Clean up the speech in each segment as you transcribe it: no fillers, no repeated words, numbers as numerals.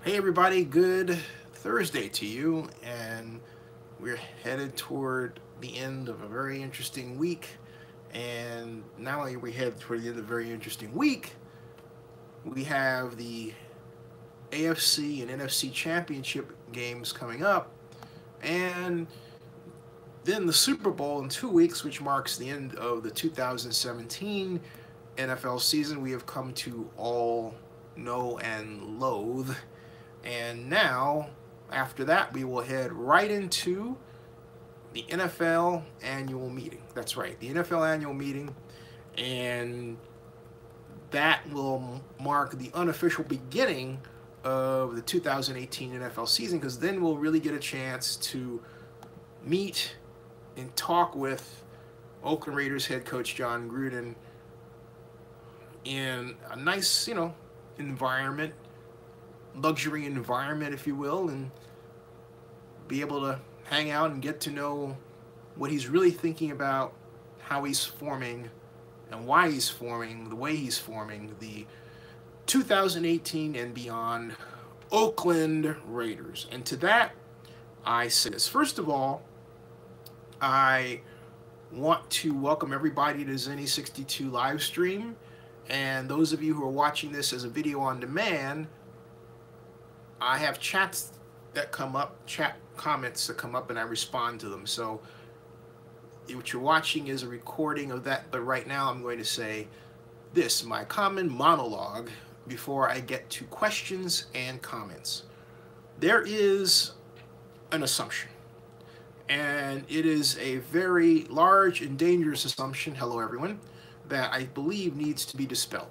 Hey everybody, good Thursday to you, and we're headed toward the end of a very interesting week. And not only are we headed toward the end of a very interesting week, we have the AFC and NFC championship games coming up, and then the Super Bowl in 2 weeks, which marks the end of the 2017 NFL season we have come to all know and loathe. And now, after that, we will head right into the NFL annual meeting. That's right, the NFL annual meeting. And that will mark the unofficial beginning of the 2018 NFL season, because then we'll really get a chance to meet and talk with Oakland Raiders head coach Jon Gruden in a nice, environment, luxury environment, if you will, and be able to hang out and get to know what he's really thinking about, how he's forming and why he's forming the way he's forming the 2018 and beyond Oakland Raiders. And to that, I say this. First of all, I want to welcome everybody to Zenny 62 live stream. And those of you who are watching this as a video on demand, I have chats that come up, chat comments that come up, and I respond to them. So what you're watching is a recording of that, but right now I'm going to say this, my common monologue, before I get to questions and comments. There is an assumption, and it is a very large and dangerous assumption, hello everyone, that I believe needs to be dispelled.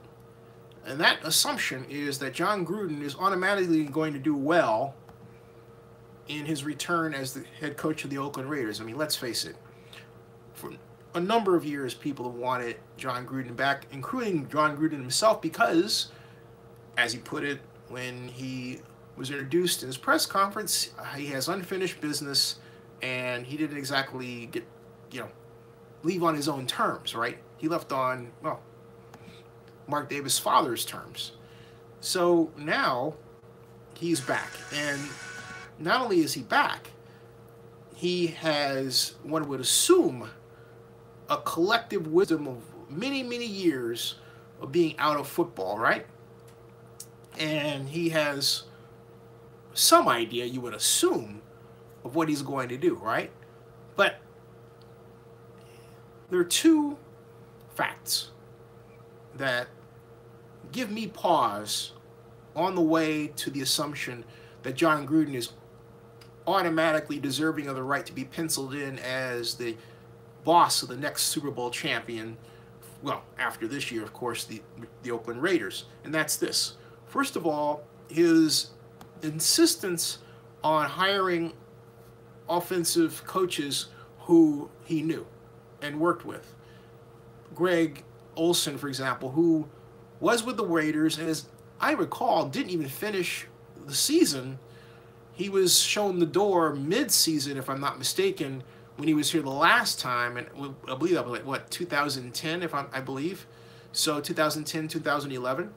And that assumption is that Jon Gruden is automatically going to do well in his return as the head coach of the Oakland Raiders. I mean, let's face it. For a number of years, people have wanted Jon Gruden back, including Jon Gruden himself, because, as he put it when he was introduced in his press conference, he has unfinished business, and he didn't exactly leave on his own terms, right? He left on, well, Mark Davis' father's terms. So now he's back. And not only is he back, he has, one would assume, a collective wisdom of many, many years of being out of football, right? And he has some idea, you would assume, of what he's going to do, right? But there are two facts that give me pause on the way to the assumption that Jon Gruden is automatically deserving of the right to be penciled in as the boss of the next Super Bowl champion, well, after this year, of course, the Oakland Raiders. And that's this. First of all, his insistence on hiring offensive coaches who he knew and worked with. Greg Olson, for example, who was with the Raiders, and as I recall, didn't even finish the season. He was shown the door mid-season, if I'm not mistaken, when he was here the last time, and I believe that was like, what, 2010, I believe? So 2010, 2011.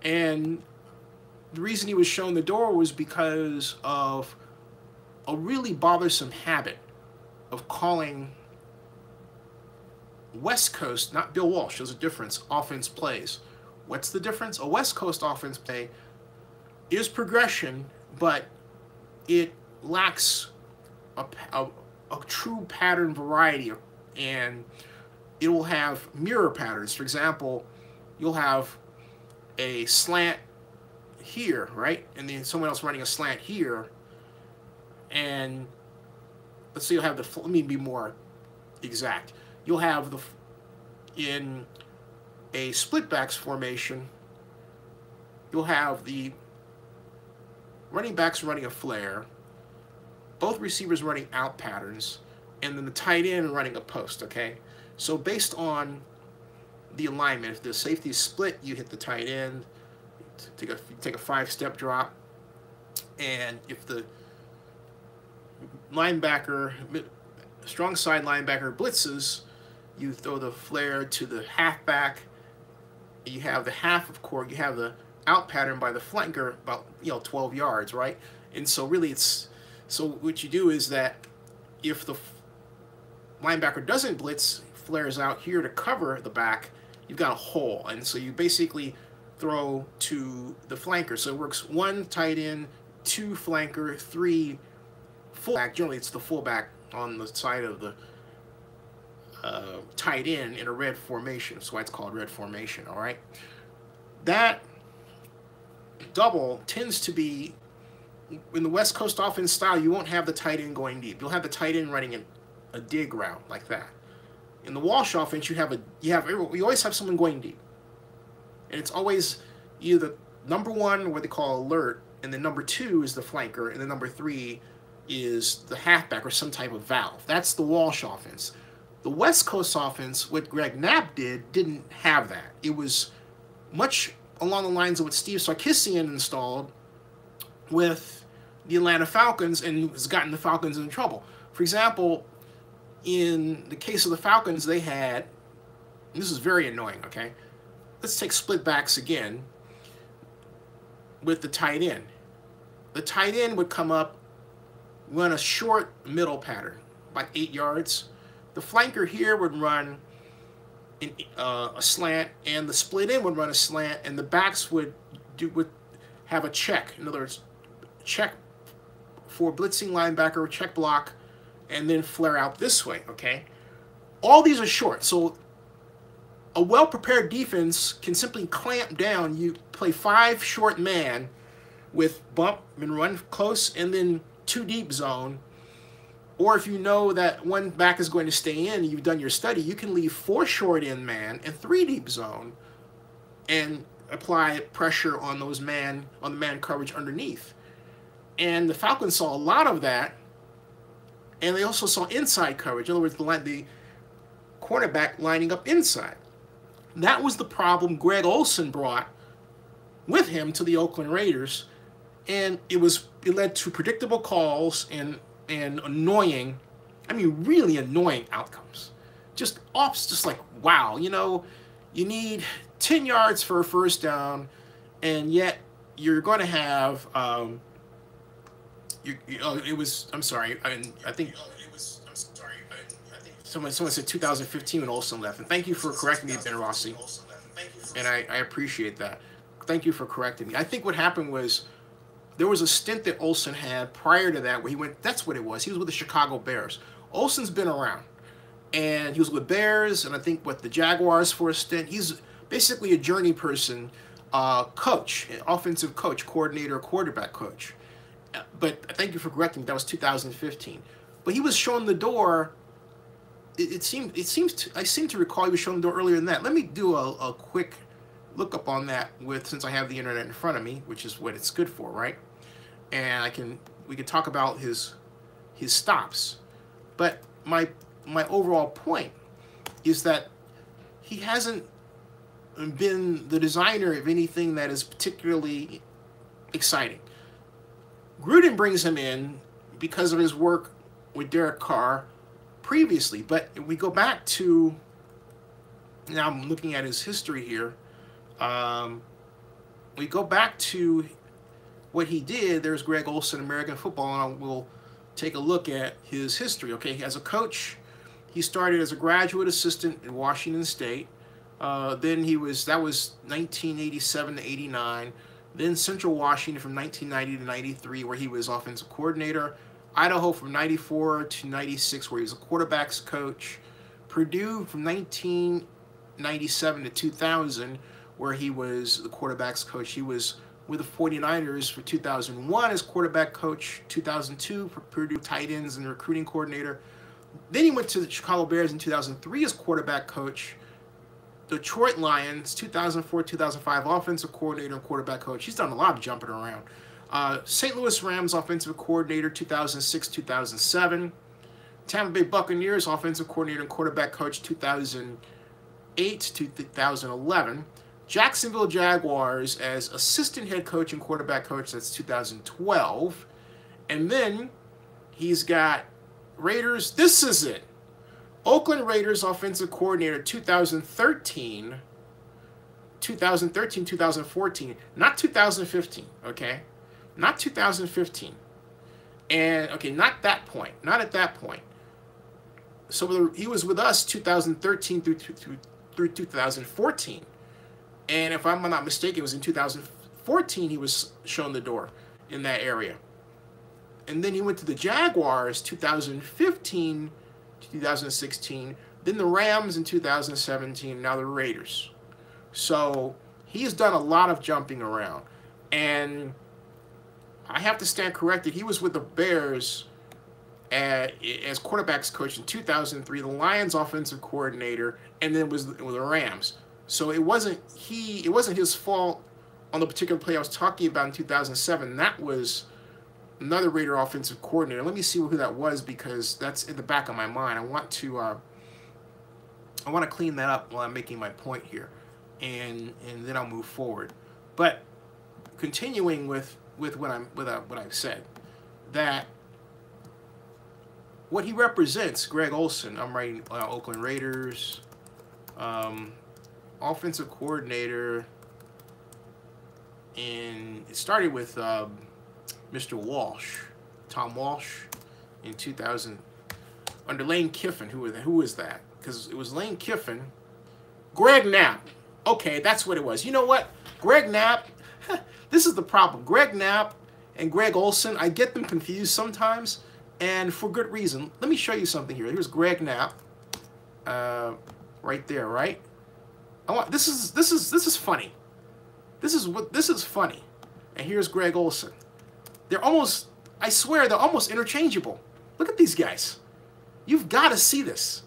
And the reason he was shown the door was because of a really bothersome habit of calling West Coast, not Bill Walsh, there's a difference, offense plays. What's the difference? A West Coast offense play is progression, but it lacks a true pattern variety, and it will have mirror patterns. For example, you'll have a slant here, right? And then someone else running a slant here, and let's say you'll have let me be more exact. You'll have in a split backs formation, you'll have the running backs running a flare, both receivers running out patterns, and then the tight end running a post, okay? So based on the alignment, if the safety is split, you hit the tight end, take a 5-step drop, and if the linebacker, strong side linebacker blitzes, you throw the flare to the halfback. You have the half of court. You have the out pattern by the flanker about 12 yards, right? And so really so what you do is that if the linebacker doesn't blitz, flares out here to cover the back, you've got a hole. And so you basically throw to the flanker. So it works 1 tight end, 2 flanker, 3 fullback. Generally it's the fullback on the side of the tight end in a red formation. That's why it's called red formation, all right? That double tends to be, in the West Coast offense style, you won't have the tight end going deep. You'll have the tight end running a dig route like that. In the Walsh offense, you always have someone going deep. And it's always either number 1, what they call alert, and then number 2 is the flanker, and then number 3 is the halfback or some type of valve. That's the Walsh offense. The West Coast offense, what Greg Knapp didn't have that. It was much along the lines of what Steve Sarkisian installed with the Atlanta Falcons, and has gotten the Falcons in trouble. For example, in the case of the Falcons, they had, this is very annoying, okay? Let's take split backs again with the tight end. The tight end would come up, run a short middle pattern, about 8 yards. The flanker here would run a slant, and the split end would run a slant, and the backs would have a check. In other words, check for blitzing linebacker, check block, and then flare out this way, okay? All these are short, so a well-prepared defense can simply clamp down. You play 5 short man with bump and run close, and then 2 deep zone. Or if you know that 1 back is going to stay in, you've done your study, you can leave 4 short in man and 3 deep zone and apply pressure on the man coverage underneath. And the Falcons saw a lot of that, and they also saw inside coverage. In other words, the cornerback lining up inside. That was the problem Greg Olsen brought with him to the Oakland Raiders, and it led to predictable calls and annoying, really annoying outcomes. Just like, wow, you need 10 yards for a first down, and yet you're going to have, someone said 2015 when Olsen left, and thank you for correcting me, Ben Rossi, and I appreciate that. Thank you for correcting me. I think what happened was, there was a stint that Olsen had prior to that where he went, that's what it was. He was with the Chicago Bears. Olsen's been around. And he was with Bears, and I think with the Jaguars for a stint. He's basically a journey person, coach, offensive coach, coordinator, quarterback coach. But thank you for correcting me. That was 2015. But he was shown the door. I seem to recall he was shown the door earlier than that. Let me do a quick look up on that since I have the internet in front of me, which is what it's good for, right? And we can talk about his stops. But my overall point is that he hasn't been the designer of anything that is particularly exciting. Gruden brings him in because of his work with Derek Carr previously, but if we go back to, now I'm looking at his history here, we go back to what he did. There's Greg Olsen, American football, and we'll take a look at his history. Okay, as a coach, he started as a graduate assistant at Washington State. Then that was 1987 to 89. Then Central Washington from 1990 to 93, where he was offensive coordinator. Idaho from 94 to 96, where he was a quarterbacks coach. Purdue from 1997 to 2000, where he was the quarterbacks coach. He was with the 49ers for 2001 as quarterback coach, 2002 for Purdue tight ends and recruiting coordinator. Then he went to the Chicago Bears in 2003 as quarterback coach. Detroit Lions, 2004-2005 offensive coordinator and quarterback coach. He's done a lot of jumping around. St. Louis Rams offensive coordinator, 2006-2007. Tampa Bay Buccaneers offensive coordinator and quarterback coach, 2008 to 2011. Jacksonville Jaguars as assistant head coach and quarterback coach, that's 2012. And then he's got Raiders, this is it. Oakland Raiders offensive coordinator, 2013 2013, 2014, not 2015, okay? Not 2015. And, okay, not that point. Not at that point. So he was with us 2013 through 2014. And if I'm not mistaken, it was in 2014 he was shown the door in that area. And then he went to the Jaguars 2015 to 2016, then the Rams in 2017, now the Raiders. So he's done a lot of jumping around. And I have to stand corrected. He was with the Bears as quarterbacks coach in 2003, the Lions offensive coordinator, and then was with the Rams. So it wasn't his fault on the particular play I was talking about in 2007. That was another Raider offensive coordinator. Let me see who that was, because that's in the back of my mind. I want to clean that up while I'm making my point here, and then I'll move forward. But continuing with what I've said, that what he represents, Greg Olsen. I'm writing Oakland Raiders, offensive coordinator, and it started with Mr. Walsh, Tom Walsh, in 2000 under Lane Kiffin. Who was that? Because it was Lane Kiffin. Greg Knapp. Okay, that's what it was. You know what? Greg Knapp. This is the problem. Greg Knapp and Greg Olsen, I get them confused sometimes, and for good reason. Let me show you something here. Here's Greg Knapp, right there, right? This is funny. This is funny. And here's Greg Olsen. They're almost, I swear, they're almost interchangeable. Look at these guys. You've got to see this.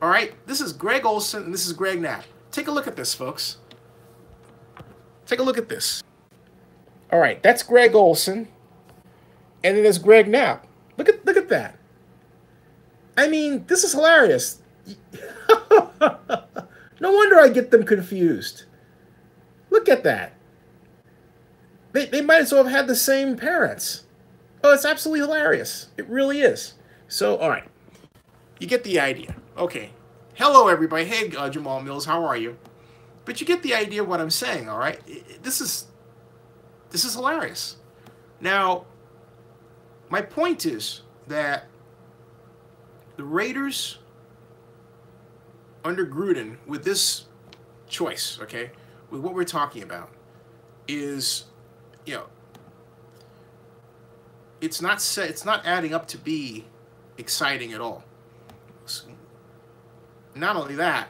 All right? This is Greg Olsen, and this is Greg Knapp. Take a look at this, folks. Take a look at this. All right, that's Greg Olsen, and then there's Greg Knapp. Look at that. I mean, this is hilarious. No wonder I get them confused. Look at that. They might as well have had the same parents. Oh, it's absolutely hilarious. It really is. So, all right. You get the idea. Okay. Hello, everybody. Hey, Jamal Mills. How are you? But you get the idea of what I'm saying, all right? This is hilarious. Now, my point is that the Raiders under Gruden, with this choice, okay, with what we're talking about, is, it's not adding up to be exciting at all. Not only that,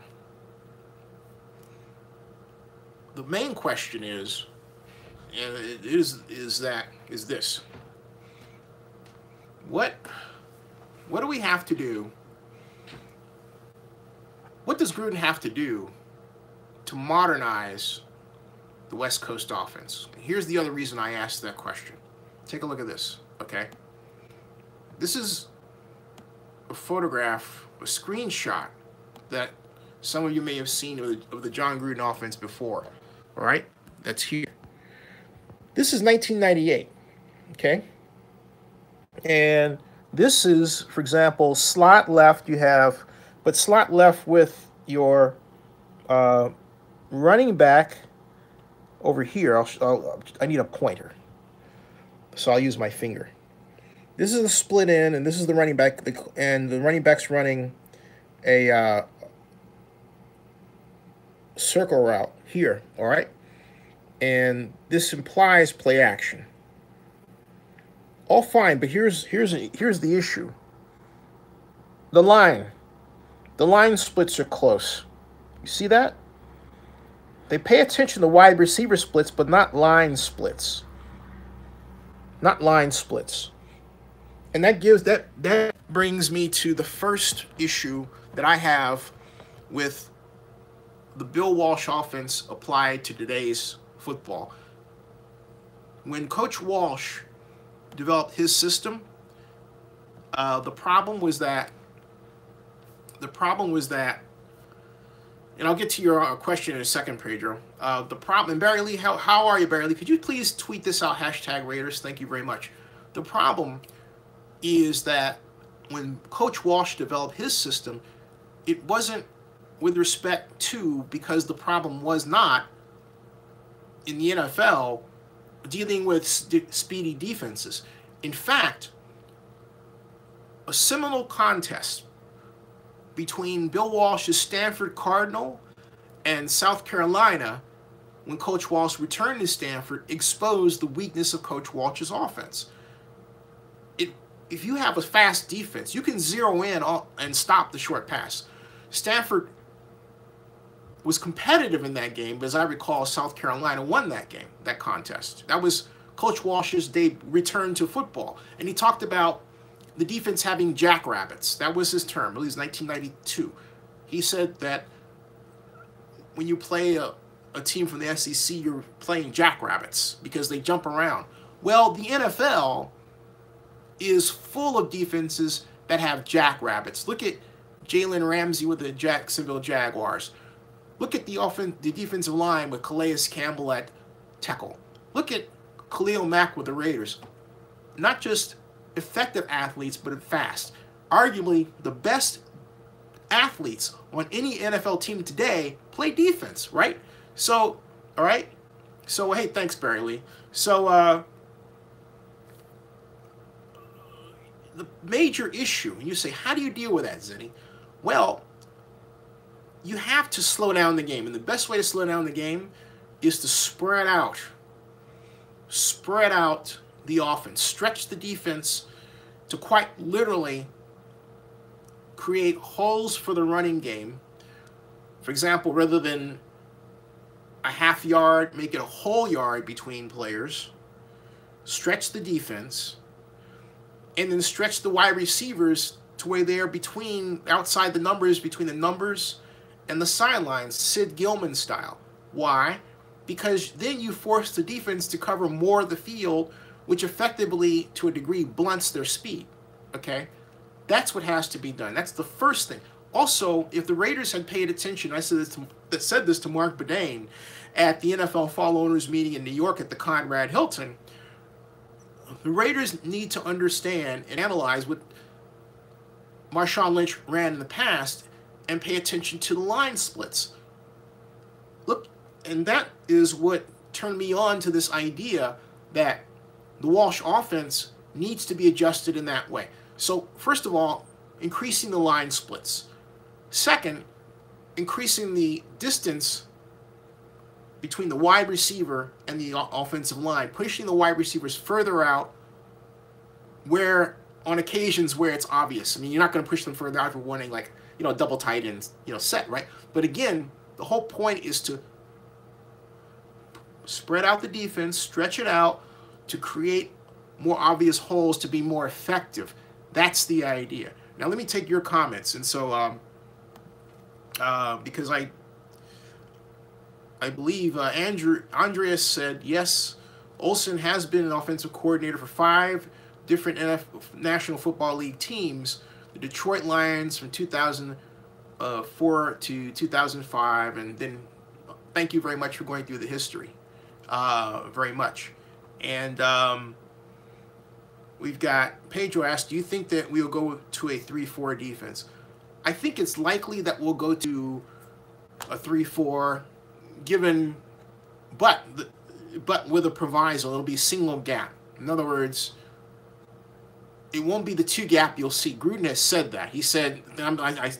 the main question is this: what do we have to do? What does Gruden have to do to modernize the West Coast offense? Here's the other reason I asked that question. Take a look at this, okay? This is a photograph, a screenshot that some of you may have seen of the Jon Gruden offense before, all right? That's here. This is 1998, okay? And this is, for example, slot left you have, but slot left with your running back over here. I need a pointer, so I'll use my finger. This is a split in, and this is the running back, and the running back's running a circle route here, all right? And this implies play action. All fine, but here's the issue. The line splits are close. You see that? They pay attention to wide receiver splits, but not line splits. Not line splits. And that brings me to the first issue that I have with the Bill Walsh offense applied to today's football. When Coach Walsh developed his system, the problem was that, and I'll get to your question in a second, Pedro. The problem, and Barry Lee, how are you, Barry Lee? Could you please tweet this out, #Raiders? Thank you very much. The problem is that when Coach Walsh developed his system, it wasn't with respect to, because the problem was not in the NFL dealing with speedy defenses. In fact, a seminal contest between Bill Walsh's Stanford Cardinal and South Carolina, when Coach Walsh returned to Stanford, exposed the weakness of Coach Walsh's offense. If you have a fast defense, you can zero in and stop the short pass. Stanford was competitive in that game, but as I recall, South Carolina won that game, that contest. That was Coach Walsh's return to football. And he talked about the defense having jackrabbits. That was his term. I believe it was 1992. He said that when you play a team from the SEC, you're playing jackrabbits because they jump around. Well, the NFL is full of defenses that have jackrabbits. Look at Jalen Ramsey with the Jacksonville Jaguars. Look at the defensive line with Calais Campbell at tackle. Look at Khalil Mack with the Raiders. Not just effective athletes, but fast. Arguably, the best athletes on any NFL team today play defense, right? So, all right? So, hey, thanks, Barry Lee. So, the major issue, and you say, how do you deal with that, Zenny? Well, you have to slow down the game. And the best way to slow down the game is to spread out the offense. Stretch the defense to quite literally create holes for the running game. For example, rather than a half yard, make it a whole yard between players. Stretch the defense. And then stretch the wide receivers to where they're outside the numbers, between the numbers and the sidelines, Sid Gillman style. Why? Because then you force the defense to cover more of the field, which effectively, to a degree, blunts their speed. Okay? That's what has to be done. That's the first thing. Also, if the Raiders had paid attention, I said this to Mark Bedane at the NFL Fall Owners meeting in New York at the Conrad Hilton. The Raiders need to understand and analyze what Marshawn Lynch ran in the past and pay attention to the line splits. Look, and that is what turned me on to this idea that the Walsh offense needs to be adjusted in that way. So, first of all, increasing the line splits. Second, increasing the distance between the wide receiver and the offensive line, pushing the wide receivers further out where, on occasions where it's obvious. I mean, you're not going to push them further out if you're wanting, like, double tight end, set, right? But again, the whole point is to spread out the defense, stretch it out to create more obvious holes to be more effective. That's the idea. Now, let me take your comments. And so, because I believe Andreas said, yes, Olsen has been an offensive coordinator for 5 different National Football League teams. The Detroit Lions from 2004 to 2005. And then thank you very much for going through the history. Very much. And we've got Pedro asked, do you think that we'll go to a 3-4 defense? I think it's likely that we'll go to a 3-4, but with a proviso. It'll be single gap. In other words, it won't be the 2 gap you'll see. Gruden has said that. He said, I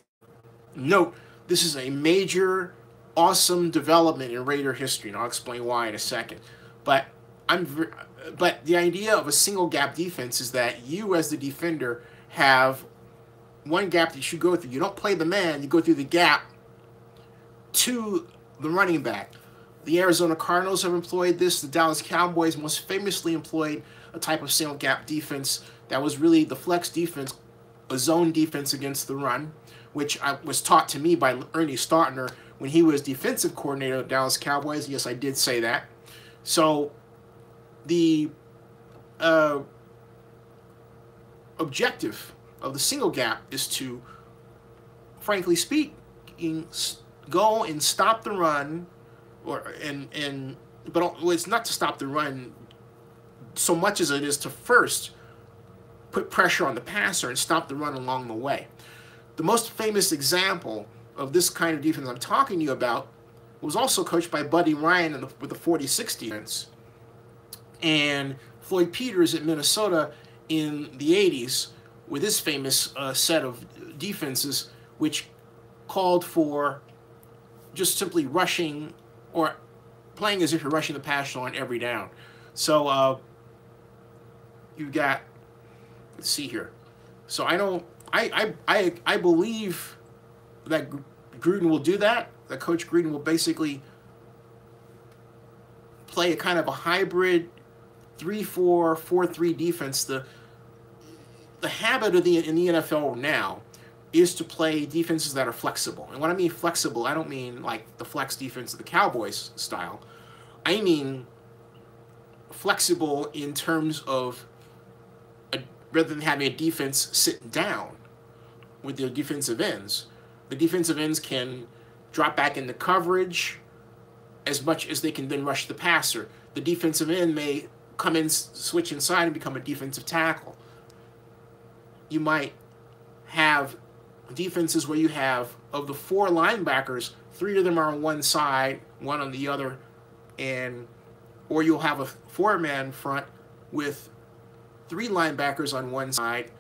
note, this is a major, awesome development in Raider history, and I'll explain why in a second. But the idea of a single gap defense is that you, as the defender, have one gap that you go through. You don't play the man, you go through the gap to the running back. The Arizona Cardinals have employed this. The Dallas Cowboys most famously employed a type of single gap defense that was really the flex defense, a zone defense against the run, which was taught to me by Ernie Stautner when he was defensive coordinator of the Dallas Cowboys. Yes, I did say that. So the objective of the single gap is to, frankly speaking, go and stop the run, but it's not to stop the run so much as it is to first put pressure on the passer and stop the run along the way. The most famous example of this kind of defense I'm talking to you about was also coached by Buddy Ryan with the 46 defense, and Floyd Peters at Minnesota in the 80s with his famous set of defenses, which called for just simply rushing or playing as if you're rushing the passer on every down. So you got, let's see here. So I believe that Gruden will do that. That Coach Gruden will basically play a kind of a hybrid 3-4, 4-3 defense. The habit of in the NFL now is to play defenses that are flexible. And when I mean flexible, I don't mean like the flex defense of the Cowboys style. I mean flexible in terms of rather than having a defense sit down with the defensive ends, the defensive ends can drop back into coverage as much as they can then rush the passer. The defensive end may come in, switch inside, and become a defensive tackle. You might have defenses where you have, of the 4 linebackers, 3 of them are on one side, 1 on the other, or you'll have a 4-man front with 3 linebackers on one side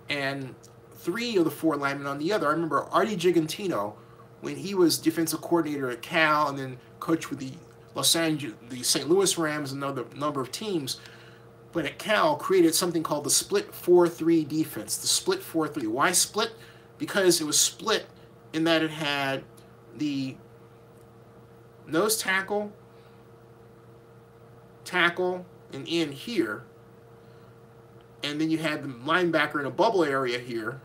and 3 of the 4 linemen on the other. I remember Artie Gigantino, when he was defensive coordinator at Cal and then coached with the St. Louis Rams and another number of teams, but at Cal created something called the split 4-3 defense. The split 4-3. Why split? Because it was split in that it had the nose tackle, and in here, and then you had the linebacker in a bubble area here,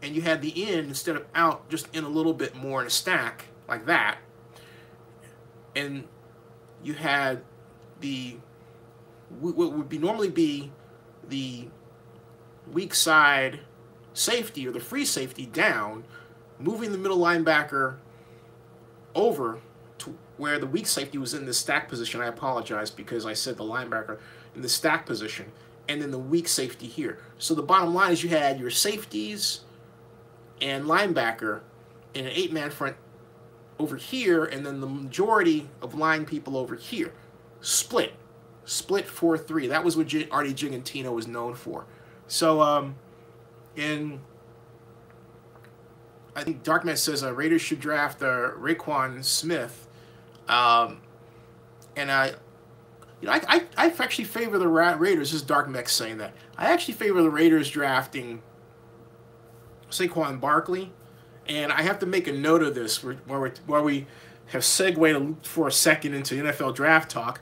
and you had the in instead of out, just in a little bit more in a stack like that, and you had the what would normally be the weak side safety or the free safety down, moving the middle linebacker over to where the weak safety was in the stack position. I apologize because I said the linebacker in the stack position, and then the weak safety here. So the bottom line is you had your safeties and linebacker in an 8-man front over here, and then the majority of line people over here. Split 4-3. That was what Artie Gigantino was known for. So, and I think Darkman says Raiders should draft Raekwon Smith, and I actually favor the Raiders. This is Dark Mech saying that. I actually favor the Raiders drafting Saquon Barkley, and I have to make a note of this where we have segued for a second into NFL draft talk.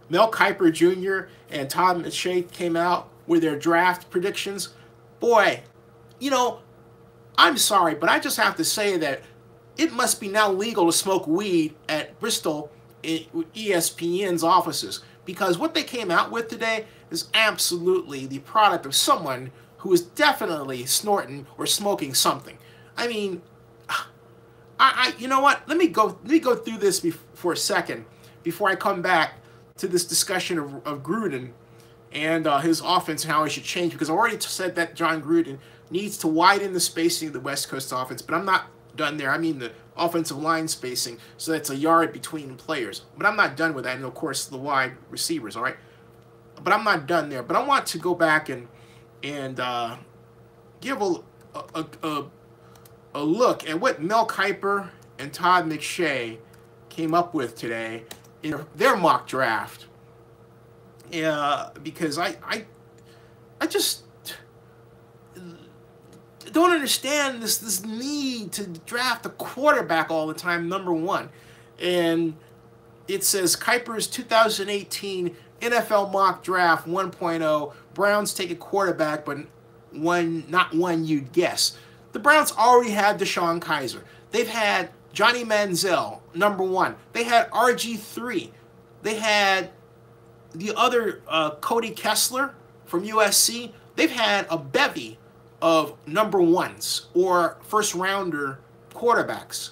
Mel Kiper Jr. and Todd McShay came out with their draft predictions. Boy, I'm sorry, but I just have to say that it must be now legal to smoke weed at Bristol ESPN's offices, because what they came out with today is absolutely the product of someone who is definitely snorting or smoking something. I mean, you know what? Let me go through this for a second before I come back to this discussion of Gruden and his offense and how it should change, because I already said that Jon Gruden needs to widen the spacing of the West Coast offense, but I'm not done there. I mean the offensive line spacing, so that's a yard between players. But I'm not done with that, and of course the wide receivers, all right? But I'm not done there. But I want to go back and give a look at what Mel Kiper and Todd McShay came up with today in their mock draft. Because I just don't understand this need to draft a quarterback all the time, number one. And it says Kiper's 2018 NFL mock draft 1.0, Browns take a quarterback, but not one you'd guess. The Browns already had Deshaun Kaiser. They've had Johnny Manziel, number 1. They had RG3. They had the other Cody Kessler from USC. They've had a bevy of number 1s or first-rounder quarterbacks.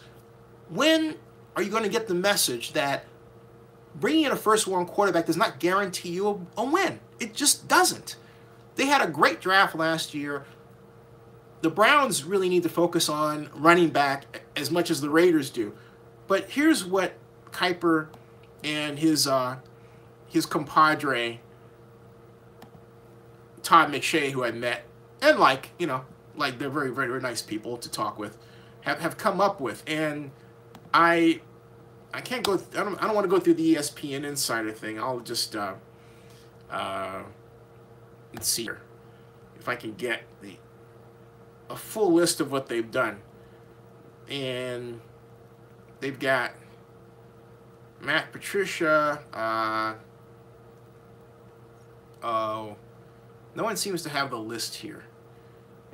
When are you going to get the message that bringing in a first-round quarterback does not guarantee you a win? It just doesn't. They had a great draft last year. The Browns really need to focus on running back as much as the Raiders do. But here's what Kuiper and his compadre Todd McShay, who I met, and like they're very, very, very nice people to talk with, have come up with. And I can't go. I don't want to go through the ESPN Insider thing. I'll just let's see here if I can get a full list of what they've done. And they've got Matt Patricia. No one seems to have the list here.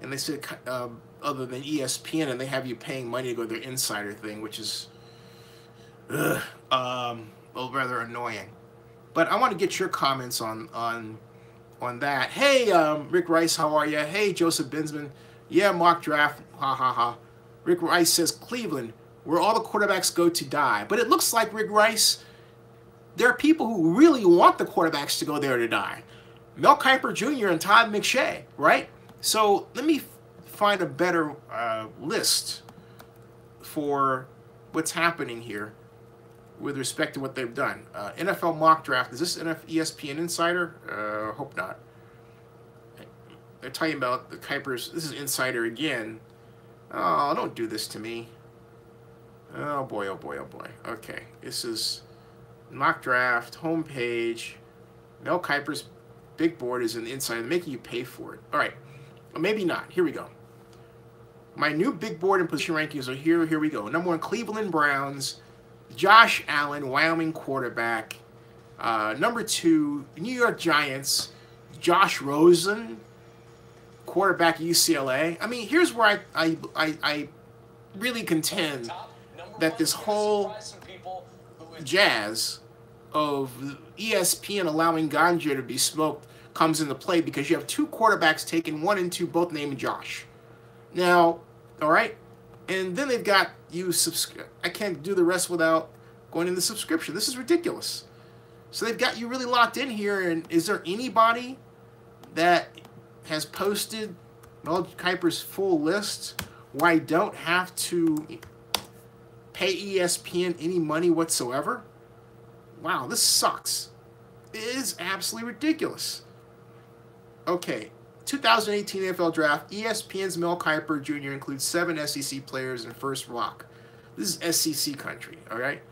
And they said, other than ESPN, and they have you paying money to go to their insider thing, which is rather annoying. But I want to get your comments on that. Hey, Rick Rice, how are you? Hey, Joseph Binsman. Yeah, mock draft. Ha ha ha. Rick Rice says Cleveland, where all the quarterbacks go to die. But it looks like, Rick Rice, there are people who really want the quarterbacks to go there to die. Mel Kiper Jr. and Todd McShay, right? So let me find a better list for what's happening here with respect to what they've done. NFL mock draft. Is this ESPN Insider? Hope not. They're talking about the Kuipers. This is Insider again. Oh, don't do this to me. Oh boy, oh boy, oh boy. Okay, this is mock draft, homepage. Mel Kiper's big board is in the Insider. They're making you pay for it. All right, well, maybe not. Here we go. My new big board and position rankings are here. Here we go. Number 1, Cleveland Browns. Josh Allen, Wyoming quarterback. Number 2, New York Giants. Josh Rosen, quarterback UCLA. I mean, here's where I really contend that this whole jazz of ESPN allowing ganja to be smoked comes into play because you have 2 quarterbacks taken, 1 and 2, both named Josh. Now, all right, and then they've got you I can't do the rest without going into subscription. This is ridiculous. So they've got you really locked in here. And is there anybody that has posted Mel Kiper's full list where I don't have to pay ESPN any money whatsoever? Wow, this sucks. It is absolutely ridiculous. Okay, 2018 NFL Draft. ESPN's Mel Kiper Jr. includes 7 SEC players in first block. This is SEC country, all right?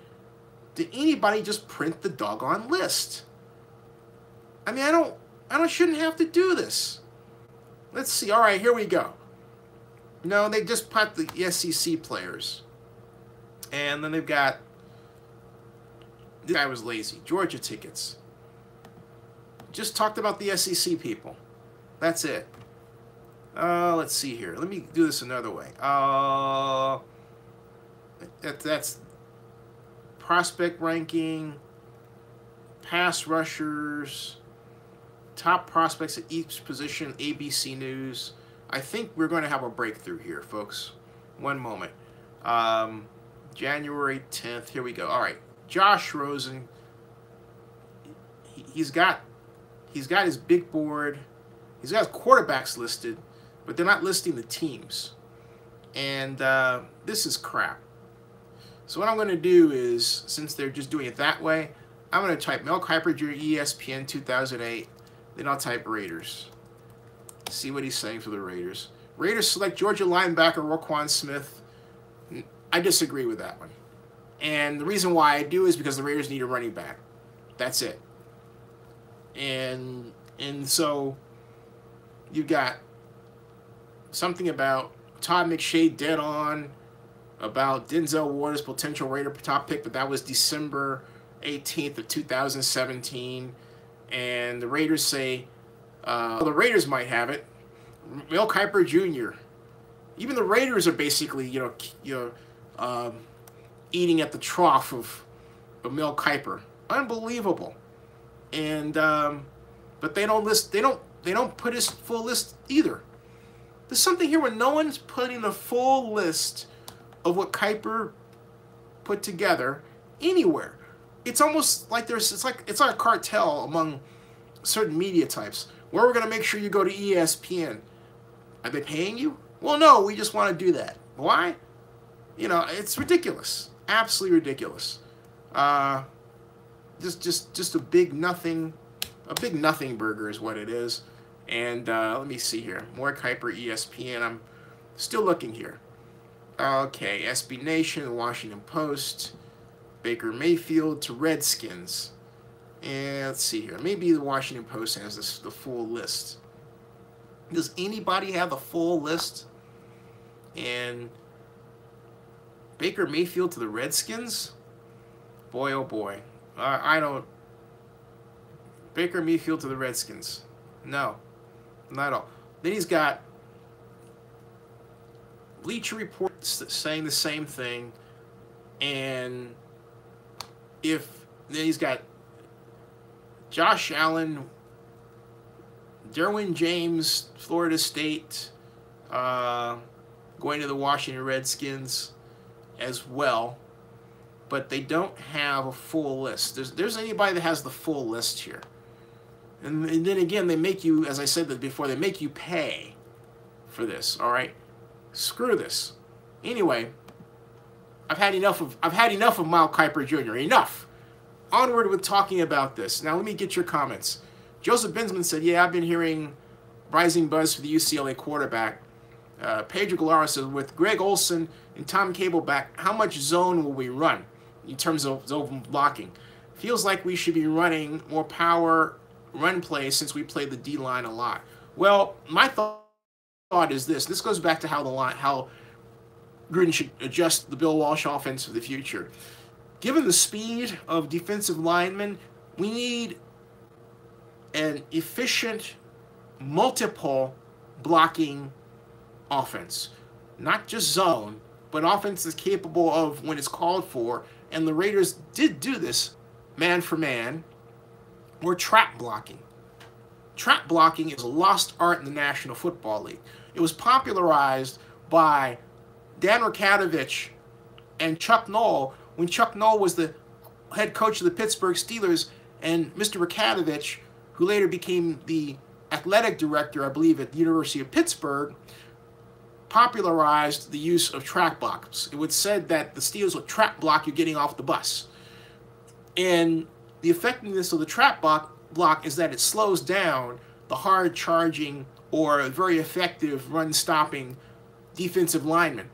Did anybody just print the doggone list? I mean, I shouldn't have to do this. Let's see. All right, here we go. No, they just put the SEC players. And then they've got, this guy was lazy. Georgia tickets. Just talked about the SEC people. That's it. Let's see here. Let me do this another way. That's prospect ranking, pass rushers, top prospects at each position, ABC News. I think we're going to have a breakthrough here, folks. One moment. January 10th. Here we go. All right. Josh Rosen. He's got his big board. He's got his quarterbacks listed, but they're not listing the teams. And this is crap. So what I'm going to do is, since they're just doing it that way, I'm going to type Mel Kiper Jr. ESPN 2008. Then I'll type Raiders. See what he's saying for the Raiders. Raiders select Georgia linebacker Roquan Smith. I disagree with that one. And the reason why I do is because the Raiders need a running back. That's it. And so you've got something about Todd McShay dead on, about Denzel Ward's potential Raider top pick, but that was December 18th of 2017. And the Raiders say, the Raiders might have it. Mel Kiper Jr. Even the Raiders are basically, eating at the trough of Mel Kiper. Unbelievable. And but they don't list. They don't put his full list either. There's something here where no one's putting the full list of what Kiper put together anywhere. It's almost like it's like a cartel among certain media types. Where we're going to make sure you go to ESPN. Are they paying you? Well, no, we just want to do that. Why? You know, it's ridiculous. Absolutely ridiculous. Just a big nothing burger is what it is. And let me see here. More Kuiper, ESPN. I'm still looking here. Okay, SB Nation, the Washington Post, Baker Mayfield to Redskins. And let's see here. Maybe the Washington Post has the full list. Does anybody have the full list? And Baker Mayfield to the Redskins? Boy, oh boy. I don't. Baker Mayfield to the Redskins. No, not at all. Then he's got Bleacher Report saying the same thing. And then he's got Josh Allen, Derwin James, Florida State, going to the Washington Redskins as well. But they don't have a full list. There's anybody that has the full list here. And then again, they make you, as I said before, they make you pay for this, all right? Screw this. Anyway, I've had enough of Mile Kiper Jr. Enough. Onward with talking about this. Now let me get your comments. Joseph Binsman said, yeah, I've been hearing rising buzz for the UCLA quarterback. Pedro Gallara says, with Greg Olson and Tom Cable back, how much zone will we run in terms of zone blocking? Feels like we should be running more power run plays since we played the D-line a lot. Well, my thought is this. This goes back to how Gruden should adjust the Bill Walsh offense for the future. Given the speed of defensive linemen, we need an efficient, multiple blocking offense. Not just zone, but offense is capable of when it's called for. And the Raiders did do this man for man, or trap blocking. Trap blocking is a lost art in the National Football League. It was popularized by Dan Rukadovich and Chuck Noll when Chuck Noll was the head coach of the Pittsburgh Steelers, and Mr. Rukadovich, who later became the athletic director, I believe, at the University of Pittsburgh, popularized the use of trap blocks. It was said that the Steelers would trap block you getting off the bus. And the effectiveness of the trap block is that it slows down the hard charging or very effective run stopping defensive lineman.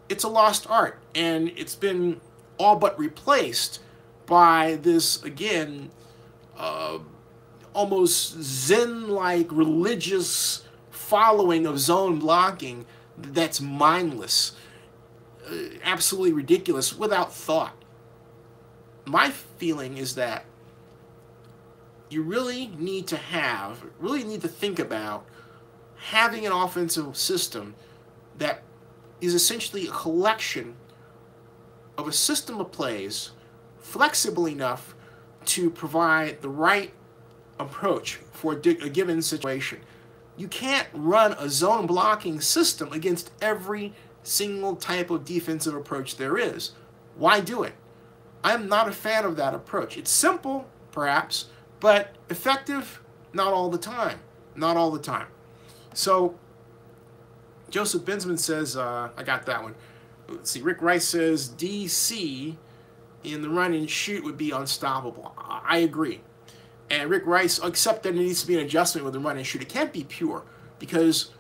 It's a lost art, and it's been all but replaced by this, again, almost Zen-like religious following of zone blocking that's mindless, absolutely ridiculous, without thought. My feeling is that you really need to think about having an offensive system that is essentially a collection of a system of plays flexible enough to provide the right approach for a given situation. You can't run a zone blocking system against every single type of defensive approach there is. Why do it? I'm not a fan of that approach. It's simple, perhaps, but effective, not all the time. Not all the time. So, Joseph Binsman says, I got that one. Let's see, Rick Rice says, DC in the run and shoot would be unstoppable. I agree. And Rick Rice, except that it needs to be an adjustment with the run and shoot. It can't be pure, because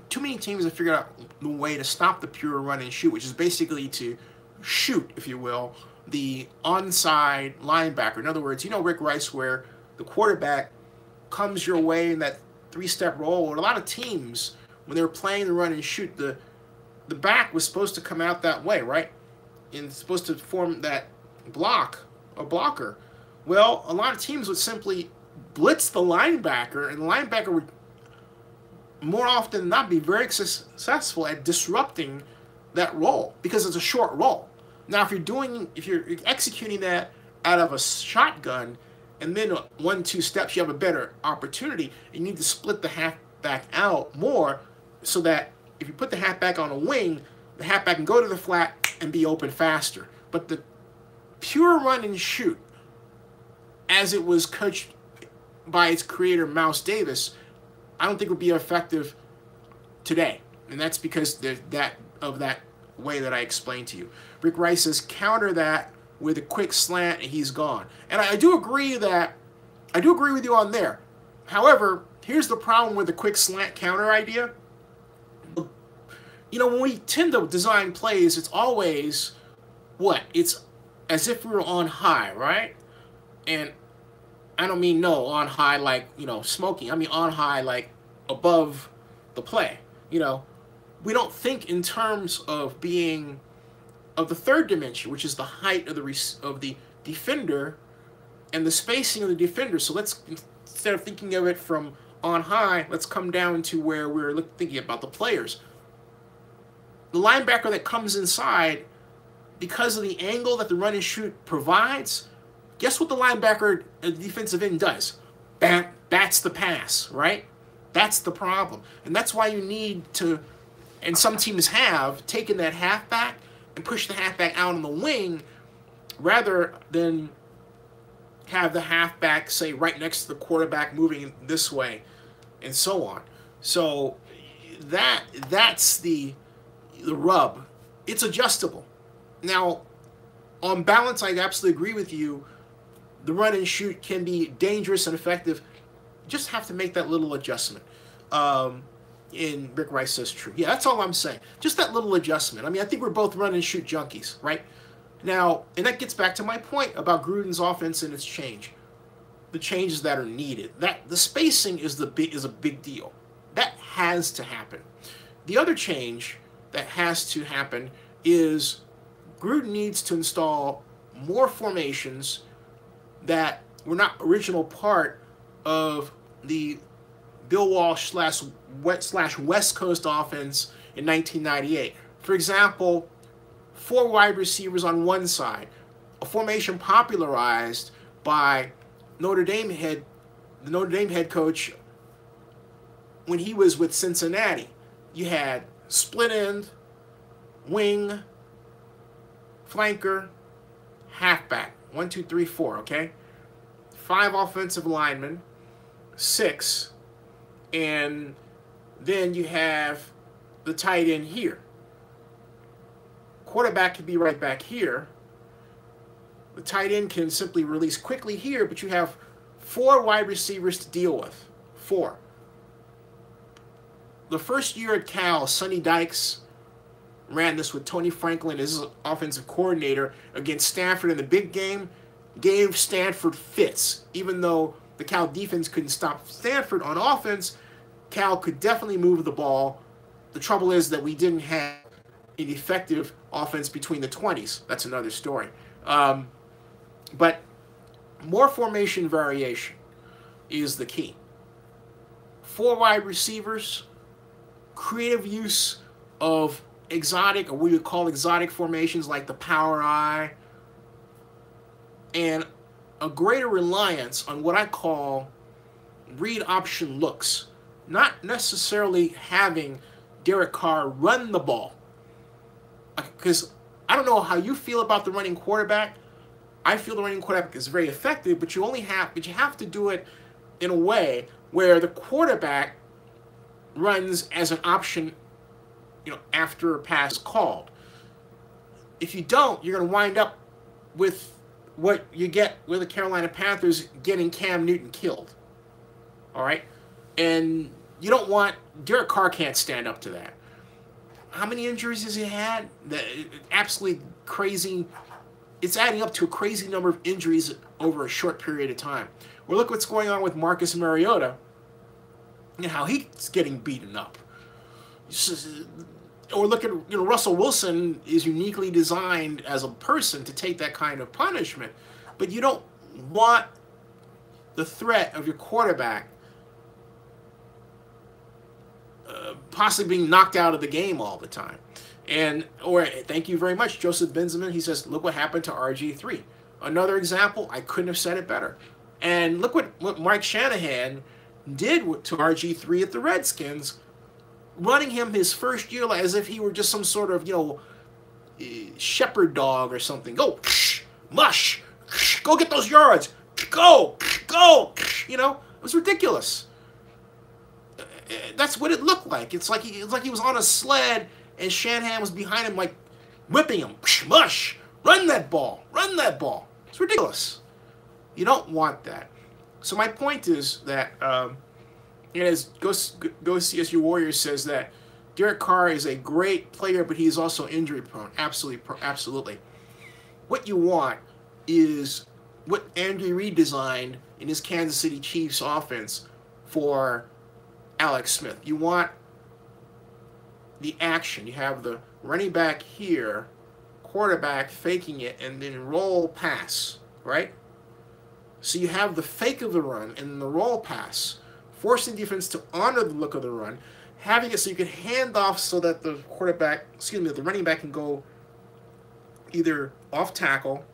too many teams have figured out the way to stop the pure run and shoot, which is basically to shoot, if you will, the onside linebacker. In other words, you know Rick Rice, where the quarterback comes your way in that three-step roll. Or a lot of teams, when they were playing the run and shoot, the back was supposed to come out that way, right? And it's supposed to form that blocker. Well, a lot of teams would simply blitz the linebacker, and the linebacker would more often than not be very successful at disrupting that roll, because it's a short roll. Now, if you're executing that out of a shotgun, and then 1-2 steps, you have a better opportunity. You need to split the halfback out more, so that if you put the halfback on a wing, the halfback can go to the flat and be open faster. But the pure run and shoot, as it was coached by its creator, Mouse Davis, I don't think would be effective today. And that's because that way that I explained to you. Rick Rice says counter that with a quick slant and he's gone. And I do agree with you on there. However, here's the problem with the quick slant counter idea. You know, when we tend to design plays, it's always what? It's as if we were on high, right? And I don't mean on high like, smoking. I mean on high like above the play. We don't think in terms of being of the third dimension, which is the height of the defender and the spacing of the defender. So let's, instead of thinking of it from on high, let's come down to where we're thinking about the players. The linebacker that comes inside, because of the angle that the run and shoot provides, guess what the linebacker, the defensive end does? Bats the pass, right? That's the problem. And that's why you need to, and some teams have, taken that halfback and pushed the halfback out on the wing rather than have the halfback, say, right next to the quarterback moving this way and so on. So that's the rub. It's adjustable. Now, on balance, I absolutely agree with you. The run and shoot can be dangerous and effective. You just have to make that little adjustment. And Rick Rice says true. Yeah, that's all I'm saying. Just that little adjustment. I mean, I think we're both run and shoot junkies, right? Now, and that gets back to my point about Gruden's offense and its change. The changes that are needed. The spacing is a big deal. That has to happen. The other change that has to happen is Gruden needs to install more formations that were not original part of the Bill Walsh / West Coast offense in 1998. For example, 4 wide receivers on one side, a formation popularized by the Notre Dame head coach when he was with Cincinnati. You had split end, wing, flanker, halfback. 1, 2, 3, 4, okay? 5 offensive linemen, 6, and then you have the tight end here. Quarterback can be right back here. The tight end can simply release quickly here, but you have 4 wide receivers to deal with. 4. The first year at Cal, Sonny Dykes ran this with Tony Franklin as his offensive coordinator against Stanford in the big game, gave Stanford fits. Even though the Cal defense couldn't stop Stanford on offense, Cal could definitely move the ball. The trouble is that we didn't have an effective offense between the 20s. That's another story. But more formation variation is the key. 4 wide receivers, creative use of exotic, or what we would call exotic formations like the power I, and a greater reliance on what I call read option looks. Not necessarily having Derek Carr run the ball. Because I don't know how you feel about the running quarterback. I feel the running quarterback is very effective, but you have to do it in a way where the quarterback runs as an option, after a pass is called. If you don't, you're going to wind up with what you get with the Carolina Panthers getting Cam Newton killed. All right? And you don't want, Derek Carr can't stand up to that. How many injuries has he had? Absolutely crazy. It's adding up to a crazy number of injuries over a short period of time. Well, look what's going on with Marcus Mariota and how he's getting beaten up. Or look at, Russell Wilson is uniquely designed as a person to take that kind of punishment. But you don't want the threat of your quarterback possibly being knocked out of the game all the time. Or thank you very much, Joseph Benjamin. He says, look what happened to RG3. Another example, I couldn't have said it better. And look what Mike Shanahan did to RG3 at the Redskins, running him his first year as if he were just some sort of, shepherd dog or something. Go, mush, go get those yards. Go. It was ridiculous. That's what it looked like. It's like he was on a sled and Shanahan was behind him, like whipping him, mush, run that ball, run that ball. It's ridiculous. You don't want that. So my point is that, as Go CSU Warriors says that Derek Carr is a great player, but he's also injury prone. Absolutely. What you want is what Andy Reid designed in his Kansas City Chiefs offense for Alex Smith. You want the action. You have the running back here, quarterback faking it, and then roll pass, right? So you have the fake of the run and the roll pass, forcing defense to honor the look of the run, having it so you can hand off so that the the running back can go either off tackle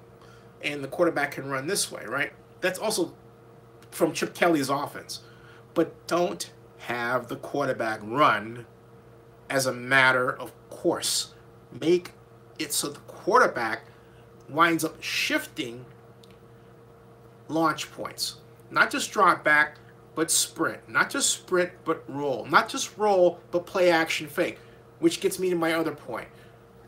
and the quarterback can run this way, right? That's also from Chip Kelly's offense. But don't have the quarterback run as a matter of course. Make it so the quarterback winds up shifting launch points. Not just drop back, but sprint. Not just sprint, but roll. Not just roll, but play action fake. Which gets me to my other point.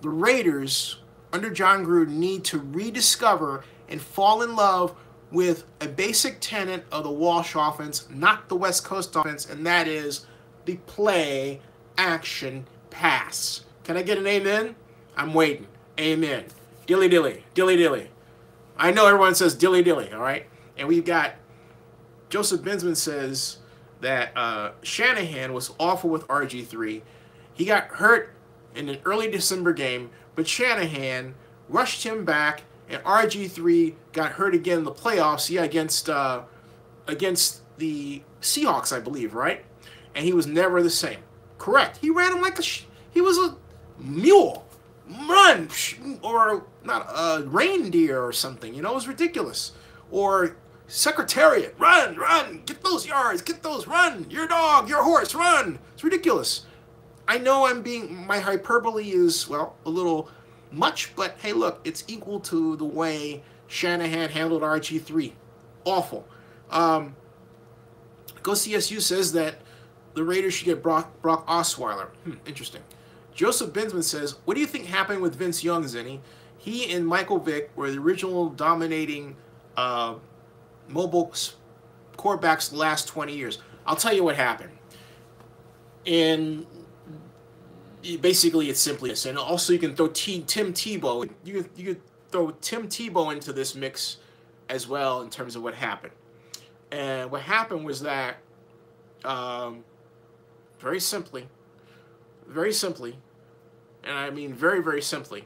The Raiders, under Jon Gruden, need to rediscover and fall in love with a basic tenet of the Walsh offense, not the West Coast offense, and that is the play action pass. Can I get an amen? I'm waiting. Amen. Dilly dilly. Dilly dilly. I know everyone says dilly dilly, all right? And we've got Joseph Bensman says that Shanahan was awful with RG3. He got hurt in an early December game, but Shanahan rushed him back, and RG3 got hurt again in the playoffs, against the Seahawks, I believe, right? And he was never the same. Correct. He ran him like he was a mule. Run, or not a reindeer or something. You know, it was ridiculous. Or Secretariat, run, get those yards, get those, run, your dog, your horse, run. It's ridiculous. I know my hyperbole is, well, a little much, but hey, look, it's equal to the way Shanahan handled RG3. Awful. Go CSU says that the Raiders should get Brock Osweiler. Interesting. Joseph Bensman says, what do you think happened with Vince Young, Zinni? He and Michael Vick were the original dominating mobile quarterbacks the last 20 years. I'll tell you what happened. And basically it's simply this. And also you can throw Tim Tebow. You could throw Tim Tebow into this mix as well in terms of what happened. And what happened was that very simply, and I mean very, very simply,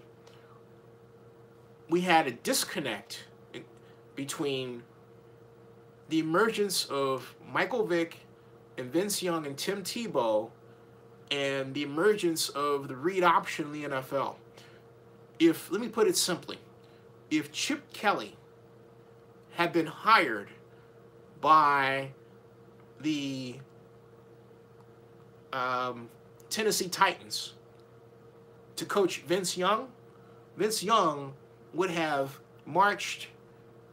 we had a disconnect between the emergence of Michael Vick and Vince Young and Tim Tebow and the emergence of the read option in the NFL. Let me put it simply, if Chip Kelly had been hired by the Tennessee Titans to coach Vince Young would have marched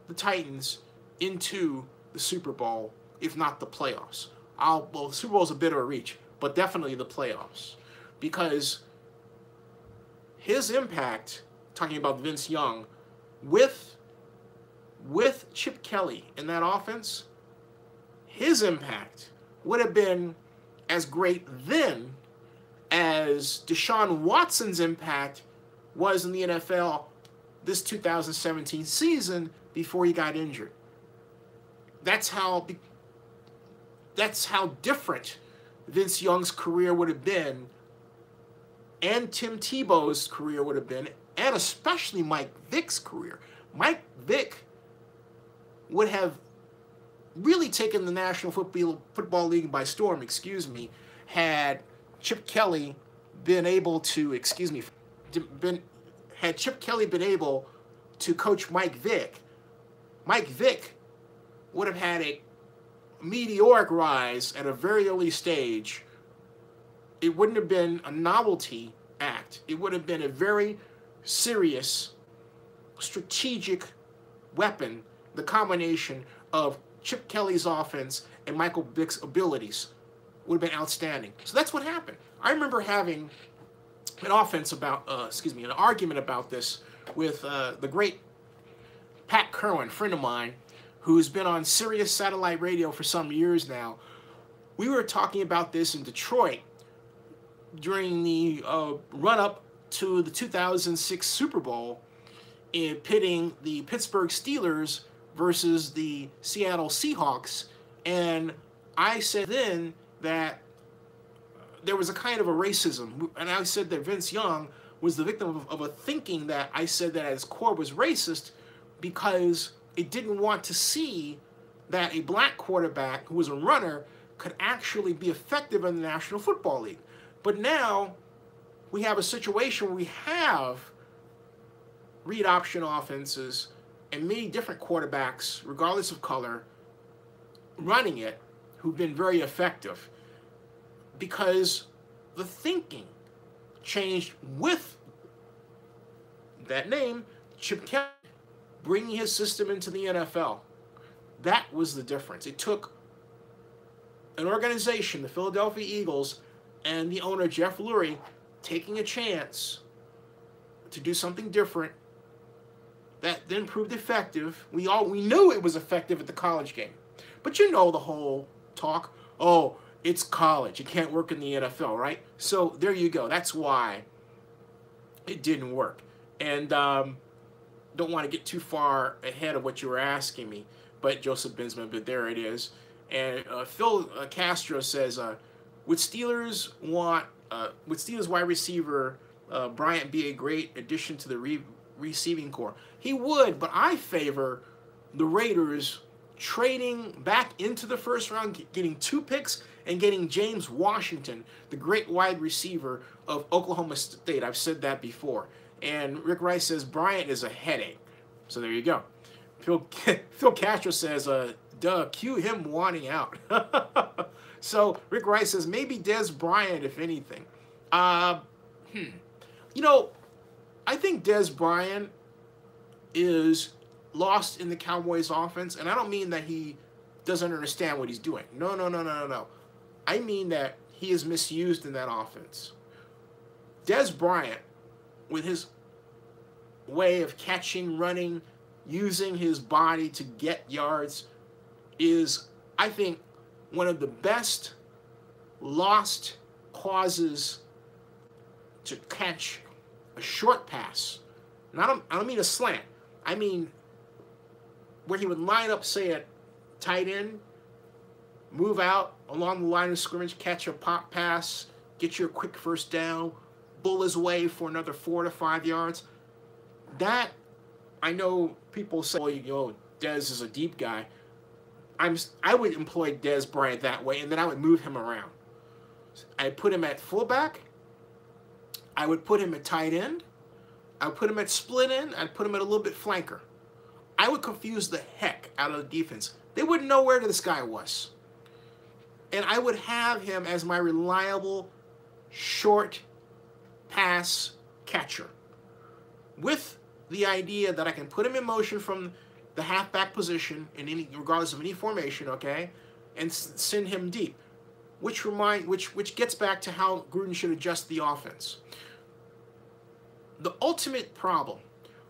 the Titans into the Super Bowl, if not the playoffs. The Super Bowl is a bit of a reach, but definitely the playoffs. Because his impact, talking about Vince Young, with Chip Kelly in that offense, his impact would have been as great then as Deshaun Watson's impact was in the NFL this 2017 season before he got injured. That's how different Vince Young's career would have been, and Tim Tebow's career would have been, and especially Mike Vick's career. Mike Vick would have really taken the National Football League by storm, had Chip Kelly been able to, had Chip Kelly been able to coach Mike Vick. Mike Vick would have had a meteoric rise at a very early stage. It wouldn't have been a novelty act. It would have been a very serious, strategic weapon, the combination of Chip Kelly's offense and Michael Vick's abilities would have been outstanding. So that's what happened. I remember having an argument about this with the great Pat Kerwin, friend of mine, who's been on Sirius satellite radio for some years now. We were talking about this in Detroit during the run-up to the 2006 Super Bowl, in pitting the Pittsburgh Steelers versus the Seattle Seahawks. And I said then that there was a kind of a racism, and I said that Vince Young was the victim of a thinking that I said that at its core was racist, because it didn't want to see that a black quarterback who was a runner could actually be effective in the National Football League. But now we have a situation where we have read option offenses and many different quarterbacks, regardless of color, running it, who've been very effective, because the thinking changed with that name, Chip Kelly, bringing his system into the NFL. That was the difference. It took an organization, the Philadelphia Eagles, and the owner, Jeff Lurie, taking a chance to do something different that then proved effective. We knew it was effective at the college game. But you know the whole talk, oh, it's college, it can't work in the NFL, right? So there you go. That's why it didn't work. And don't want to get too far ahead of what you were asking me, but Joseph Binsman, but there it is. And Phil Castro says, would Steelers wide receiver Bryant be a great addition to the receiving core? He would, but I favor the Raiders trading back into the first round, getting 2 picks, and getting James Washington, the great wide receiver of Oklahoma State. I've said that before. And Rick Rice says Bryant is a headache. So there you go. Phil Castro says, duh, cue him wanting out. So Rick Rice says maybe Dez Bryant, if anything. You know, I think Dez Bryant is lost in the Cowboys offense, and I don't mean that he doesn't understand what he's doing. No. I mean that he is misused in that offense. Dez Bryant, with his way of catching, running, using his body to get yards, is, I think, one of the best lost causes to catch a short pass. And I don't mean a slant. I mean where he would line up, say, at tight end, move out along the line of scrimmage, catch a pop pass, get you a quick first down, bull his way for another 4 to 5 yards. That, I know people say, well, you know, Dez is a deep guy. I would employ Dez Bryant that way, and then I would move him around. I'd put him at fullback. I would put him at tight end. I would put him at split end. I'd put him at a little bit flanker. I would confuse the heck out of the defense. They wouldn't know where this guy was. And I would have him as my reliable short pass catcher, with the idea that I can put him in motion from the halfback position, in any, regardless of any formation, okay, and send him deep, which gets back to how Gruden should adjust the offense. The ultimate problem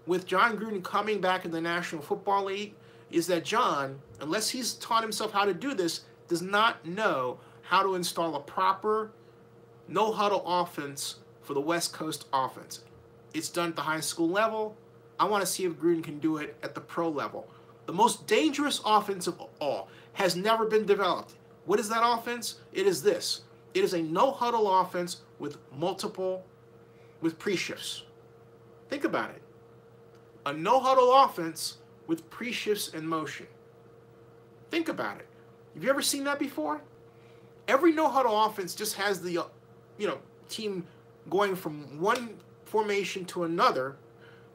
with Jon Gruden coming back in the National Football League is that Jon, unless he's taught himself how to do this, does not know how to install a proper no-huddle offense for the West Coast offense. It's done at the high school level. I want to see if Gruden can do it at the pro level. The most dangerous offense of all has never been developed. What is that offense? It is this. It is a no-huddle offense with pre-shifts. Think about it. A no-huddle offense with pre-shifts in motion. Think about it. Have you ever seen that before? Every no-huddle offense just has the, team going from one formation to another,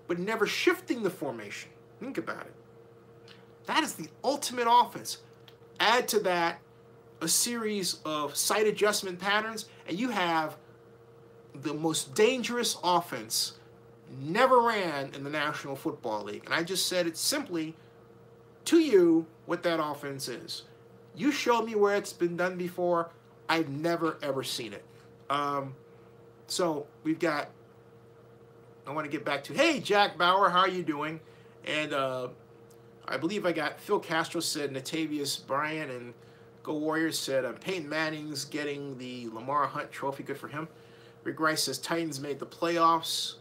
but never shifting the formation. Think about it. That is the ultimate offense. Add to that a series of sight adjustment patterns, and you have the most dangerous offense never ran in the National Football League. And I just said it simply to you what that offense is. You showed me where it's been done before. I've never, ever seen it. So we've got, I want to get back to, hey, Jack Bauer, how are you doing? And I believe I got Phil Castro said Natavius Bryant, and Go Warriors said Peyton Manning's getting the Lamar Hunt Trophy. Good for him. Rick Rice says Titans made the playoffs.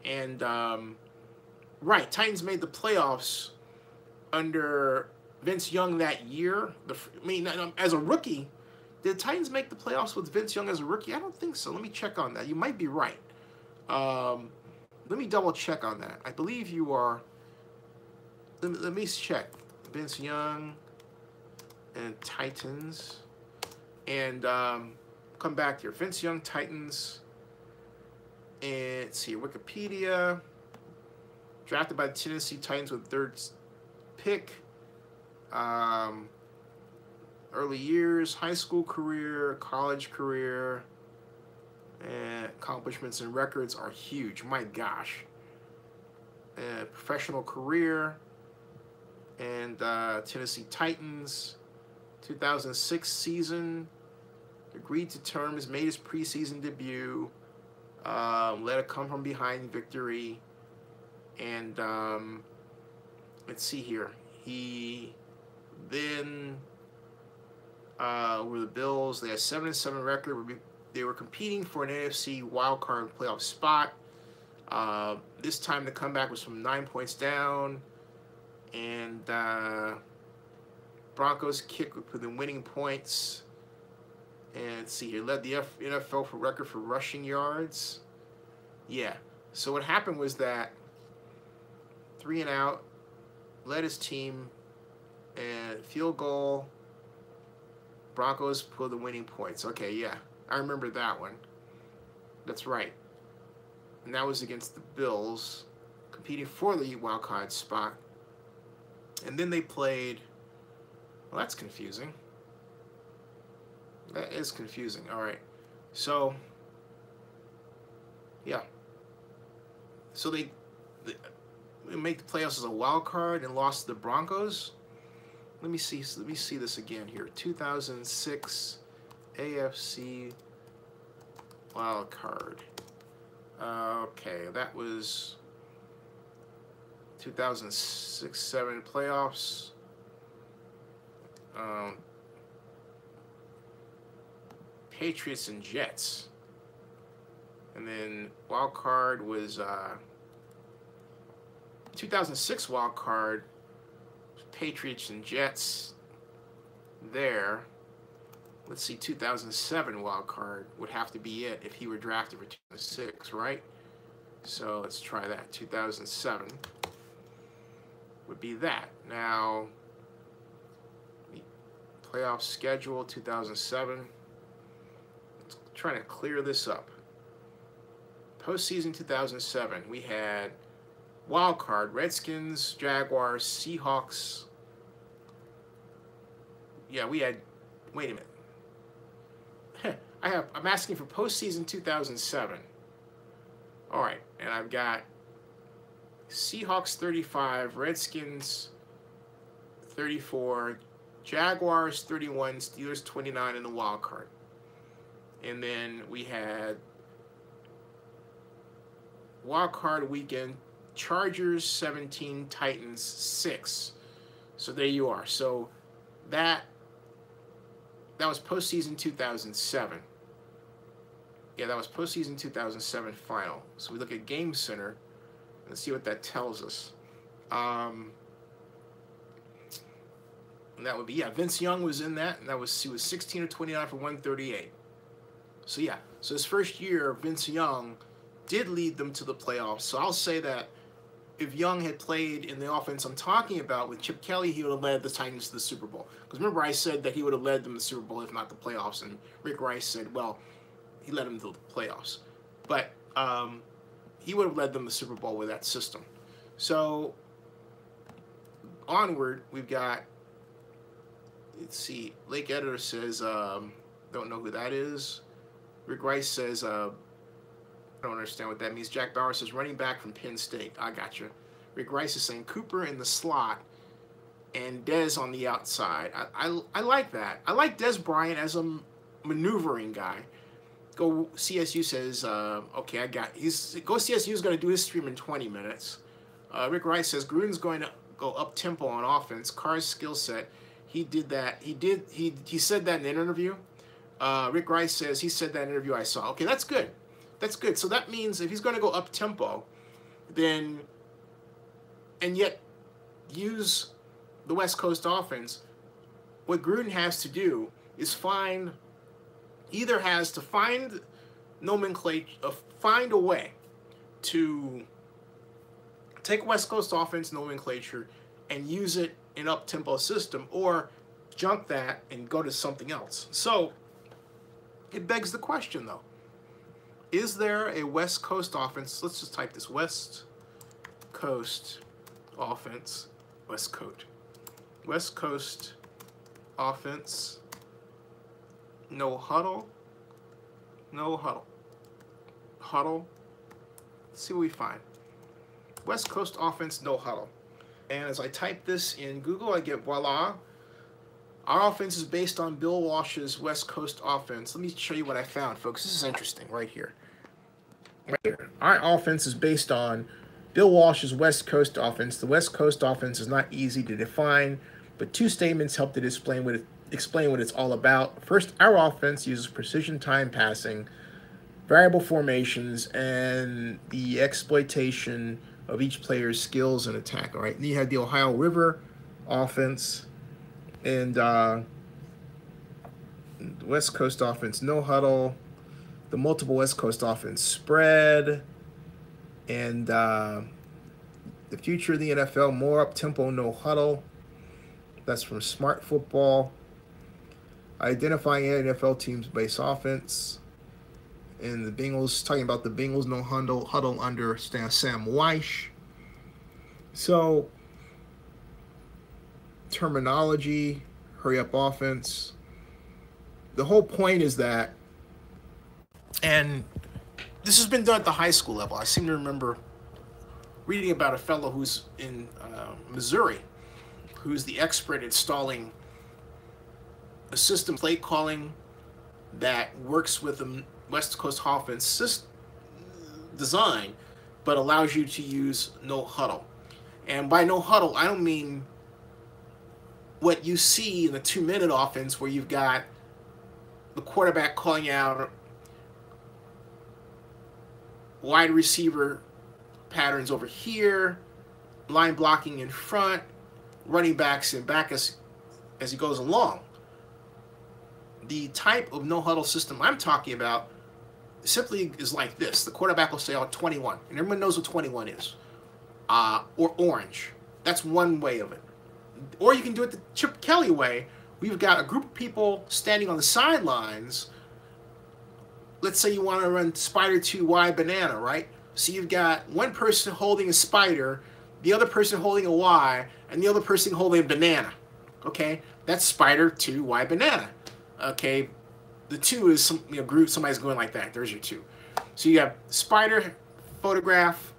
And, right, Titans made the playoffs under Vince Young that year. I mean, as a rookie, did the Titans make the playoffs with Vince Young as a rookie? I don't think so. Let me check on that. You might be right. Let me double check on that. I believe you are. Let me check. Vince Young and Titans. And come back here. Vince Young, Titans. And let's see, Wikipedia. Drafted by the Tennessee Titans with third pick. Early years, high school career, college career, and accomplishments and records are huge. My gosh. Professional career, and Tennessee Titans, 2006 season, agreed to terms, made his preseason debut, led a come-from-behind victory, and let's see here. He then were the Bills. They had 7-7 record. They were competing for an NFC wildcard playoff spot. This time the comeback was from 9 points down, and Broncos kicked with the winning points. And let's see here, led the NFL for record for rushing yards. Yeah. So what happened was that 3 and out, led his team, and field goal. Broncos pulled the winning points. Okay, yeah, I remember that one. That's right. And that was against the Bills, competing for the wild card spot. And then they played. Well, that's confusing. That is confusing. All right. So, yeah. So they make the playoffs as a wild card and lost to the Broncos. Let me see this again here. 2006 AFC wild card. Okay, that was 2006-7 playoffs. Patriots and Jets. And then wild card was 2006 wild card, Patriots and Jets there. Let's see, 2007 wild card would have to be it if he were drafted for 2006, right? So let's try that. 2007 would be that. Now, playoff schedule 2007. Let's try to clear this up. Postseason 2007, we had wild card, Redskins, Jaguars, Seahawks. Yeah, we had, wait a minute. I'm asking for postseason 2007. All right, and I've got Seahawks 35, Redskins 34, Jaguars 31, Steelers 29 in the wild card. And then we had wild card weekend, Chargers 17, Titans 6. So there you are. So that was postseason 2007. Yeah, that was postseason 2007 final. So we look at Game Center and see what that tells us. And that would be, yeah, Vince Young was in that, and he was 16 of 29 for 138. So yeah, so his first year, Vince Young did lead them to the playoffs. So I'll say that if Young had played in the offense I'm talking about with Chip Kelly, he would have led the Titans to the Super Bowl. Because remember, I said that he would have led them to the Super Bowl, if not the playoffs. And Rick Rice said, well, he led them to the playoffs. But he would have led them to the Super Bowl with that system. So onward, we've got, let's see, Lake Editor says, don't know who that is. Rick Rice says, I don't understand what that means. Jack Bauer says, running back from Penn State. I got you. Rick Rice is saying Cooper in the slot and Dez on the outside. I like that. I like Dez Bryant as a maneuvering guy. Go CSU says, okay, Go CSU is going to do his stream in 20 minutes. Rick Rice says Gruden's going to go up tempo on offense. Carr's skill set. He did that. He said that in an interview. Rick Rice says he said that in an interview I saw. Okay, that's good. That's good. So that means if he's going to go up tempo, then and yet use the West Coast offense, what Gruden has to do is find nomenclature, find a way to take West Coast offense nomenclature and use it in up-tempo system, or junk that and go to something else. So it begs the question, though. Is there a West Coast offense? Let's just type this: West Coast offense, West Coast offense, no huddle. Huddle. Let's see what we find. West Coast offense, no huddle. And as I type this in Google, I get voila. Our offense is based on Bill Walsh's West Coast offense. Let me show you what I found, folks. This is interesting right here. Right here. Our offense is based on Bill Walsh's West Coast offense. The West Coast offense is not easy to define, but two statements help to explain what it's all about. First, our offense uses precision time passing, variable formations, and the exploitation of each player's skills and attack. All right, and you have the Ohio River offense and the West Coast offense, no huddle, the multiple West Coast offense spread, and the future of the NFL, more up-tempo, no huddle. That's from Smart Football. Identifying NFL teams base offense. And the Bengals, talking about the Bengals, no huddle under Sam Walsh. So, terminology, hurry up offense. The whole point is that, and this has been done at the high school level. I seem to remember reading about a fellow who's in Missouri, who's the expert at installing a system play calling that works with the West Coast offense design, but allows you to use no huddle. And by no huddle, I don't mean what you see in the 2-minute offense where you've got the quarterback calling out wide receiver patterns over here, line blocking in front, running backs and back as he goes along. The type of no huddle system I'm talking about simply is like this. The quarterback will say, 21. And everyone knows what 21 is. Or orange. That's one way of it. Or you can do it the Chip Kelly way. We've got a group of people standing on the sidelines. Let's say you want to run spider 2 Y banana, right? So you've got one person holding a spider, the other person holding a Y, and the other person holding a banana. Okay? That's spider 2 Y banana. Okay? The 2 is group, somebody's going like that. There's your 2. So you have spider photograph,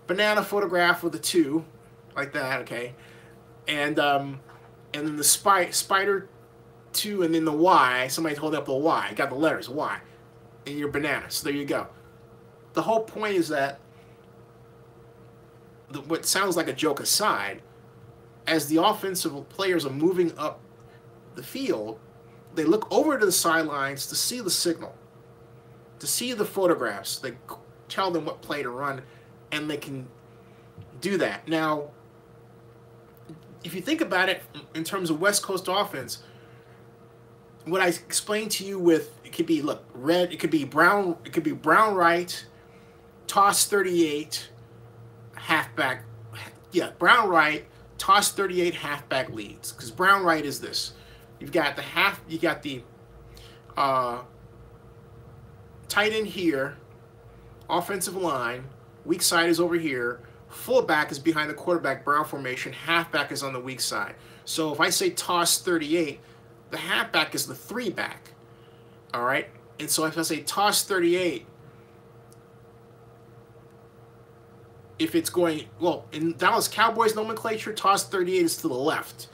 banana photograph with a 2, like that, okay? And then the spider 2, and then the Y, somebody's holding up the Y. You got the letters Y in your banana. So there you go. The whole point is that what sounds like a joke aside, as the offensive players are moving up the field, they look over to the sidelines to see the signal, to see the photographs. They tell them what play to run, and they can do that. Now, if you think about it in terms of West Coast offense, what I explained to you with, it could be, look, red, it could be brown right, toss 38, halfback, brown right, toss 38, halfback leads, because brown right is this. You've got the tight end here, offensive line, weak side is over here, fullback is behind the quarterback, brown formation, halfback is on the weak side. So if I say toss 38, the halfback is the 3-back, all right? And so if I say toss 38, if it's going, well, in Dallas Cowboys nomenclature, toss 38 is to the left.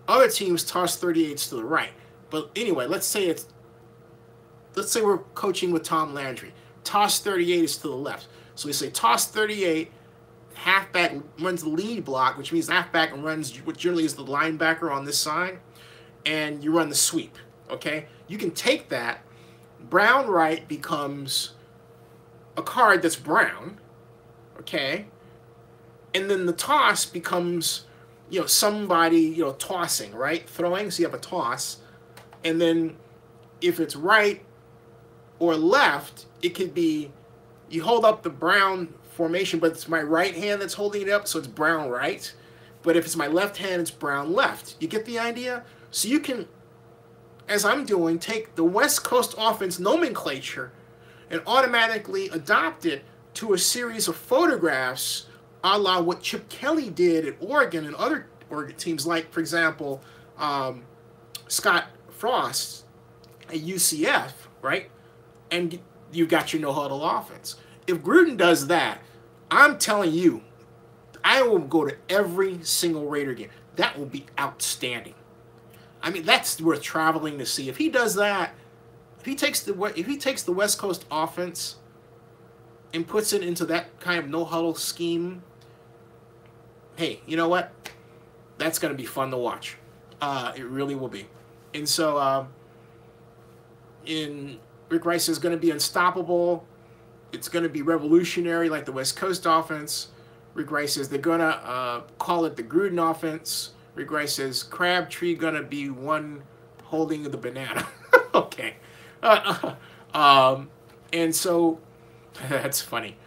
Other teams toss 38 to the right. But anyway, let's say it's let's say we're coaching with Tom Landry. Toss 38 is to the left. So we say toss 38, halfback runs the lead block, which means the halfback runs what generally is the linebacker on this side, and you run the sweep, okay? You can take that. Brown right becomes a card that's brown, okay? And then the toss becomes, you know, somebody, you know, tossing, right? Throwing, so you have a toss. And then if it's right or left, it could be, you hold up the brown formation, but it's my right hand that's holding it up, so it's brown right. But if it's my left hand, it's brown left. You get the idea? So you can, as I'm doing, take the West Coast offense nomenclature and automatically adopt it to a series of photographs a la what Chip Kelly did at Oregon and other Oregon teams, like, for example, Scott Frost at UCF, right? And you've got your no-huddle offense. If Gruden does that, I'm telling you, I will go to every single Raider game. That will be outstanding. I mean, that's worth traveling to see. If he does that, if he takes the West Coast offense and puts it into that kind of no-huddle scheme, hey, you know what? That's going to be fun to watch. It really will be. And so, Rick Rice is going to be unstoppable. It's going to be revolutionary like the West Coast offense. Rick Rice says they're going to call it the Gruden offense. Rick Rice says Crabtree going to be one holding the banana. Okay. And so, that's funny.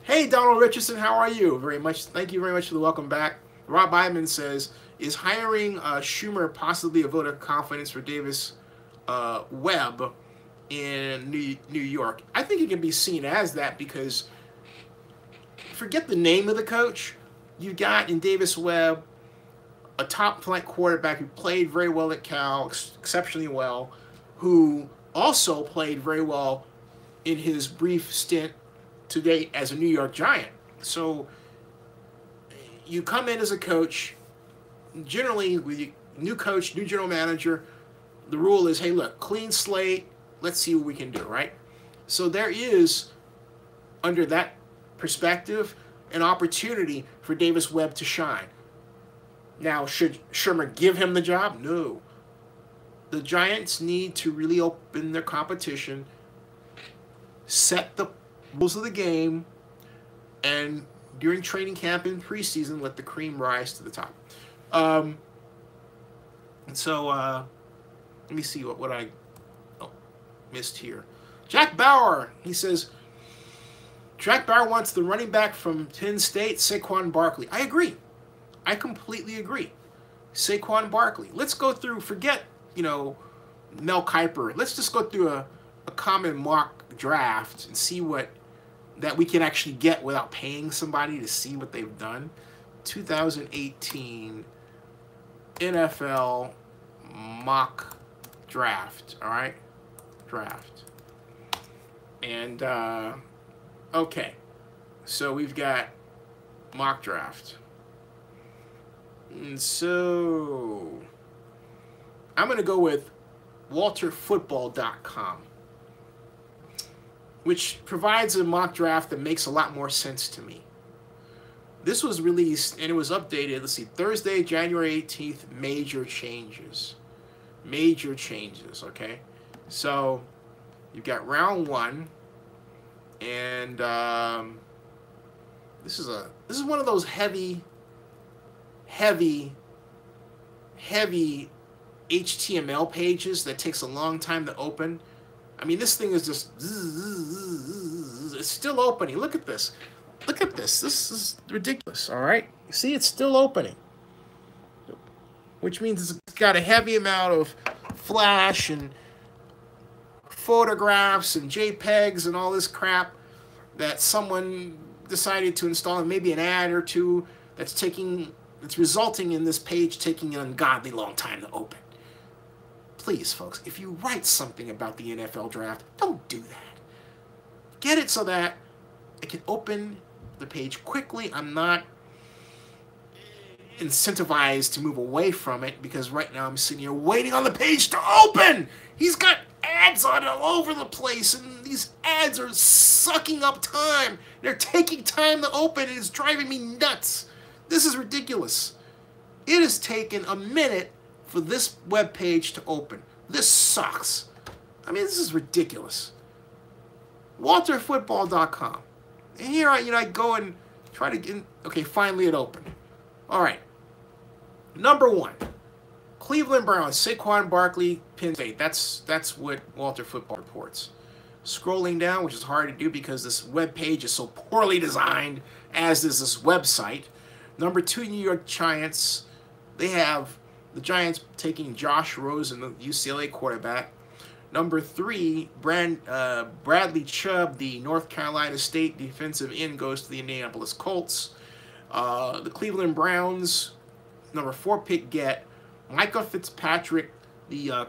Hey, Donald Richardson, how are you? Thank you very much for the welcome back. Rob Iman says, is hiring Schumer possibly a vote of confidence for Davis Webb in New York? I think it can be seen as that because forget the name of the coach. You got in Davis Webb a top-flight quarterback who played very well at Cal, exceptionally well, who also played very well in his brief stint to date as a New York Giant. So you come in as a coach, generally with a new coach, new general manager, the rule is, hey, look, clean slate, let's see what we can do, right? So there is, under that perspective, an opportunity for Davis Webb to shine. Now, should Shermer give him the job? No. The Giants need to really open their competition, set the rules of the game, and during training camp and preseason, let the cream rise to the top. And so, let me see what I missed here. Jack Bauer, he says, Jack Bauer wants the running back from Penn State, Saquon Barkley. I agree. I completely agree. Saquon Barkley. Let's go through, forget, Mel Kiper. Let's just go through a common mock draft and see what that we can actually get without paying somebody to see what they've done. 2018 NFL mock draft. All right? Draft. And, okay. So we've got mock draft. And so I'm going to go with WalterFootball.com, which provides a mock draft that makes a lot more sense to me. This was released and it was updated, let's see, Thursday, January 18th, major changes. Major changes, okay? So you've got round one, and this is one of those heavy HTML pages that takes a long time to open. I mean, this thing is just, it's still opening. Look at this. Look at this. This is ridiculous, all right? See, it's still opening, which means it's got a heavy amount of flash and photographs and JPEGs and all this crap that someone decided to install, and maybe an ad or two that's resulting in this page taking an ungodly long time to open. Please, folks, if you write something about the NFL draft, don't do that. Get it so that I can open the page quickly. I'm not incentivized to move away from it because right now I'm sitting here waiting on the page to open. He's got ads on all over the place, and these ads are sucking up time. They're taking time to open, and it's driving me nuts. This is ridiculous. It has taken a minute for this web page to open. This sucks. I mean, this is ridiculous. WalterFootball.com. And here I go and try to get, okay, finally it opened. All right. Number 1. Cleveland Browns, Saquon Barkley, Penn State. That's what Walter Football reports. Scrolling down, which is hard to do because this web page is so poorly designed, as is this website. Number 2, New York Giants. They have the Giants taking Josh Rosen, the UCLA quarterback. Number 3, Bradley Chubb, the North Carolina State defensive end, goes to the Indianapolis Colts. The Cleveland Browns, number 4 pick, get Micah Fitzpatrick, the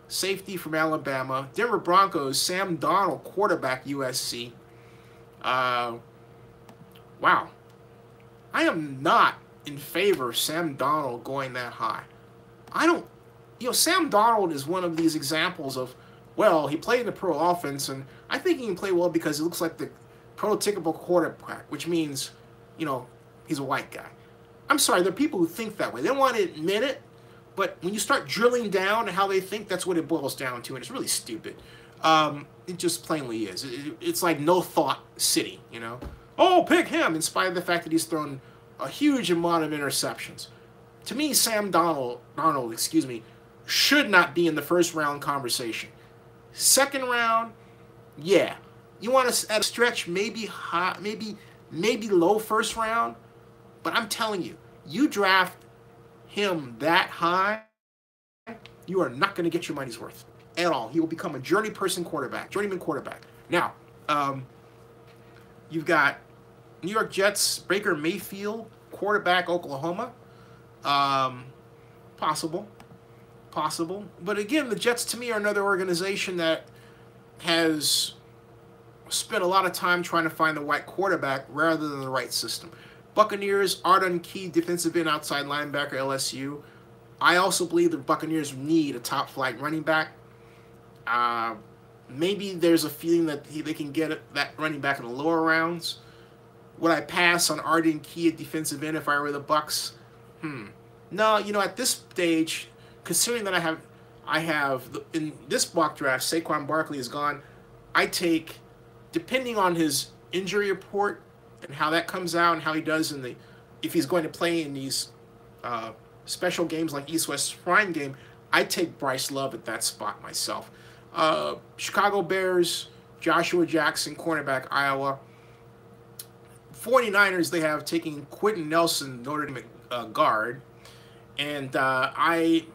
safety from Alabama. Denver Broncos, Sam Darnold, quarterback, USC. Wow. I am not in favor of Sam Darnold going that high. Sam Darnold is one of these examples of, well, he played in the pro offense, and I think he can play well because he looks like the prototypical quarterback, which means, he's a white guy. I'm sorry, there are people who think that way. They don't want to admit it, but when you start drilling down to how they think, that's what it boils down to, and it's really stupid. It just plainly is. It's like no thought city, Oh, pick him, in spite of the fact that he's thrown a huge amount of interceptions. To me, Sam Darnold, should not be in the first round conversation. Second round, yeah. You want to, at a stretch, maybe high, maybe low first round, but I'm telling you, you draft him that high, you are not going to get your money's worth at all. He will become a journeyman quarterback. Now, you've got New York Jets, Baker Mayfield, quarterback, Oklahoma. Possible. But again, the Jets to me are another organization that has spent a lot of time trying to find the right quarterback rather than the right system. Buccaneers, Arden Key, defensive end, outside linebacker, LSU. I also believe the Buccaneers need a top-flight running back. Maybe there's a feeling that they can get that running back in the lower rounds. Would I pass on Arden Key at defensive end if I were the Bucs? No, at this stage, considering that I have in this mock draft, Saquon Barkley is gone. I take, depending on his injury report and how that comes out and how he does if he's going to play in these special games like East-West Shrine game, I take Bryce Love at that spot myself. Chicago Bears, Joshua Jackson, cornerback, Iowa. 49ers, they have taking Quentin Nelson, Notre Dame guard. And I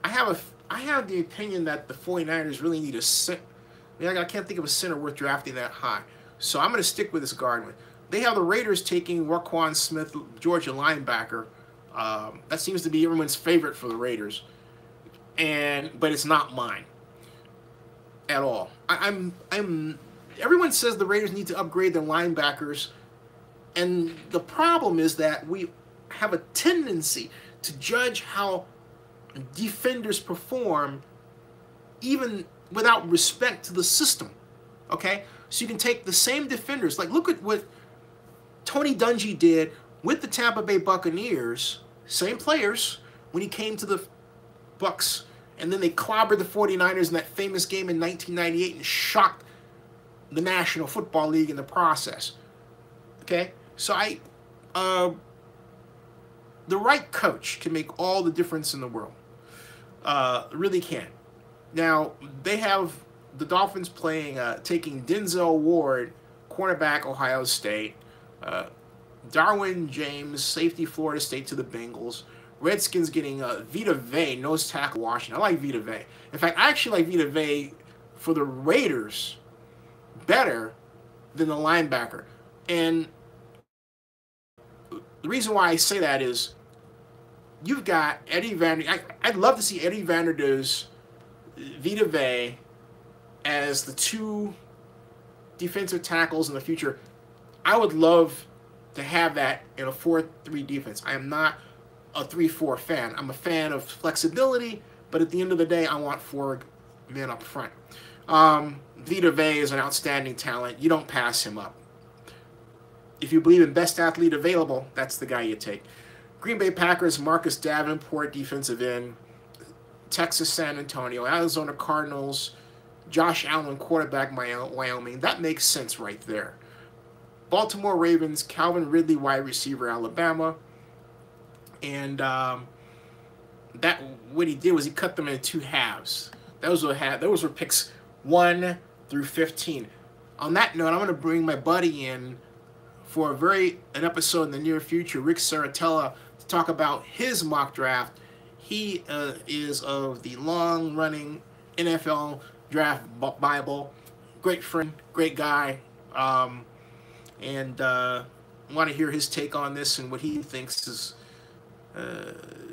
have the opinion that the 49ers really need a center. I can't think of a center worth drafting that high. So I'm going to stick with this guard one. They have the Raiders taking Raquan Smith, Georgia linebacker. That seems to be everyone's favorite for the Raiders. But it's not mine at all. Everyone says the Raiders need to upgrade their linebackers. And the problem is that we have a tendency to judge how defenders perform even without respect to the system. Okay? So you can take the same defenders. Like, look at what Tony Dungy did with the Tampa Bay Buccaneers, same players, when he came to the Bucs, and then they clobbered the 49ers in that famous game in 1998 and shocked the National Football League in the process. Okay? So the right coach can make all the difference in the world. Really can. Now, they have the Dolphins taking Denzel Ward, cornerback, Ohio State. Darwin James, safety, Florida State, to the Bengals. Redskins getting Vita Vea, nose tackle, Washington. I like Vita Vea. In fact, I actually like Vita Vea for the Raiders better than the linebacker. And the reason why I say that is you've got Eddie I'd love to see Eddie Vanderdoes, Vita Vea as the two defensive tackles in the future. I would love to have that in a 4-3 defense. I am not a 3-4 fan. I'm a fan of flexibility, But at the end of the day, I want 4 men up front. Vita Vea is an outstanding talent. You don't pass him up. If you believe in best athlete available, that's the guy you take. Green Bay Packers, Marcus Davenport, defensive end. Texas, San Antonio. Arizona Cardinals, Josh Allen, quarterback, Wyoming. That makes sense right there. Baltimore Ravens, Calvin Ridley, wide receiver, Alabama. And that what he did was he cut them into 2 halves. Those were picks 1 through 15. On that note, I'm going to bring my buddy in for an episode in the near future, Rick Saratella, to talk about his mock draft. He is of the long-running NFL Draft Bible. Great friend, great guy, and want to hear his take on this and what he thinks is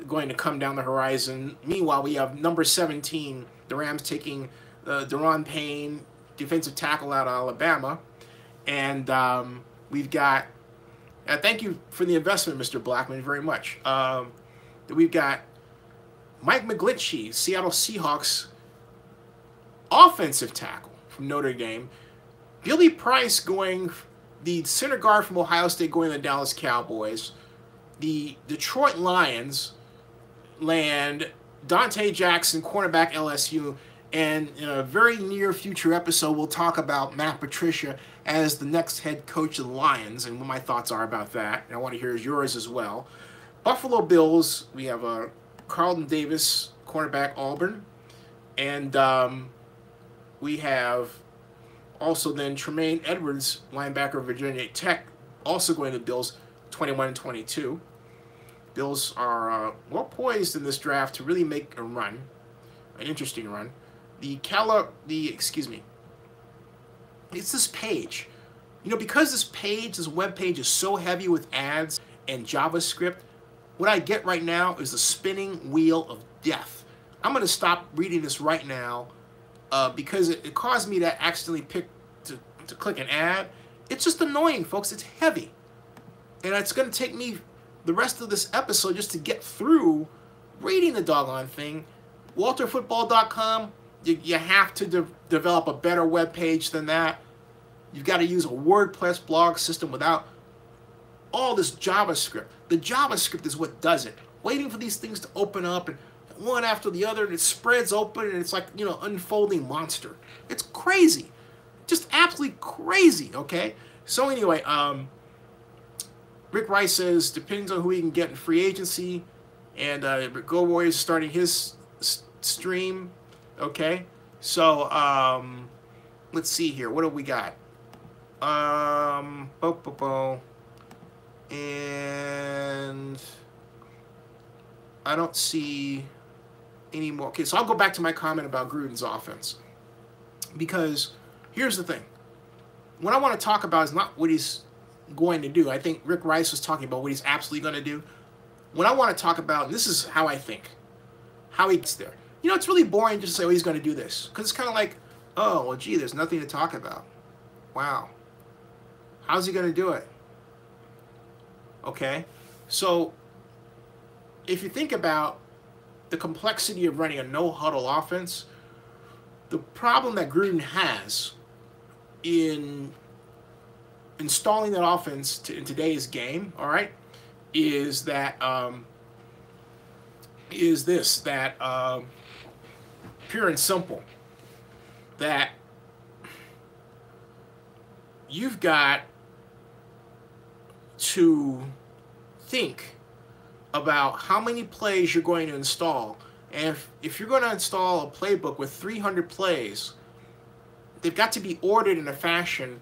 going to come down the horizon. Meanwhile, we have number 17, the Rams taking Daron Payne, defensive tackle out of Alabama, and we've got. Thank you for the investment, Mr. Blackman, very much. We've got Mike McGlinchey, Seattle Seahawks offensive tackle from Notre Dame. Billy Price going, the center guard from Ohio State, going to the Dallas Cowboys. The Detroit Lions land Dante Jackson, cornerback, LSU. And in a very near future episode, we'll talk about Matt Patricia as the next head coach of the Lions and what my thoughts are about that. And I want to hear yours as well. Buffalo Bills, we have Carlton Davis, cornerback, Auburn. And we have also then Tremaine Edwards, linebacker, Virginia Tech, also going to the Bills, 21 and 22. Bills are well poised in this draft to really make a run, an interesting run. It's this page. Because this web page is so heavy with ads and JavaScript, what I get right now is the spinning wheel of death. I'm going to stop reading this right now because it caused me to accidentally to click an ad. It's just annoying, folks. It's heavy. And it's going to take me the rest of this episode just to get through reading the doggone thing. WalterFootball.com, you have to develop a better web page than that. You've got to use a WordPress blog system without all this JavaScript. The JavaScript is what does it. Waiting for these things to open up and one after the other, and it spreads open, and it's like, unfolding monster. It's crazy. Just absolutely crazy, okay? So anyway, Rick Rice says, depends on who he can get in free agency, and Go Warriors starting his stream, okay? So, let's see here. What do we got? And I don't see any more. Okay, so I'll go back to my comment about Gruden's offense. Because here's the thing. What I want to talk about is not what he's going to do. I think Rick Rice was talking about what he's absolutely going to do. What I want to talk about, and this is how I think, how he gets there. It's really boring just to say, oh, he's going to do this. Because it's kind of like, oh, well, gee, there's nothing to talk about. Wow. How's he going to do it? Okay. So, if you think about the complexity of running a no-huddle offense, the problem that Gruden has in installing that offense in today's game, all right, is that pure and simple, that you've got to think about how many plays you're going to install. And if you're going to install a playbook with 300 plays, they've got to be ordered in a fashion,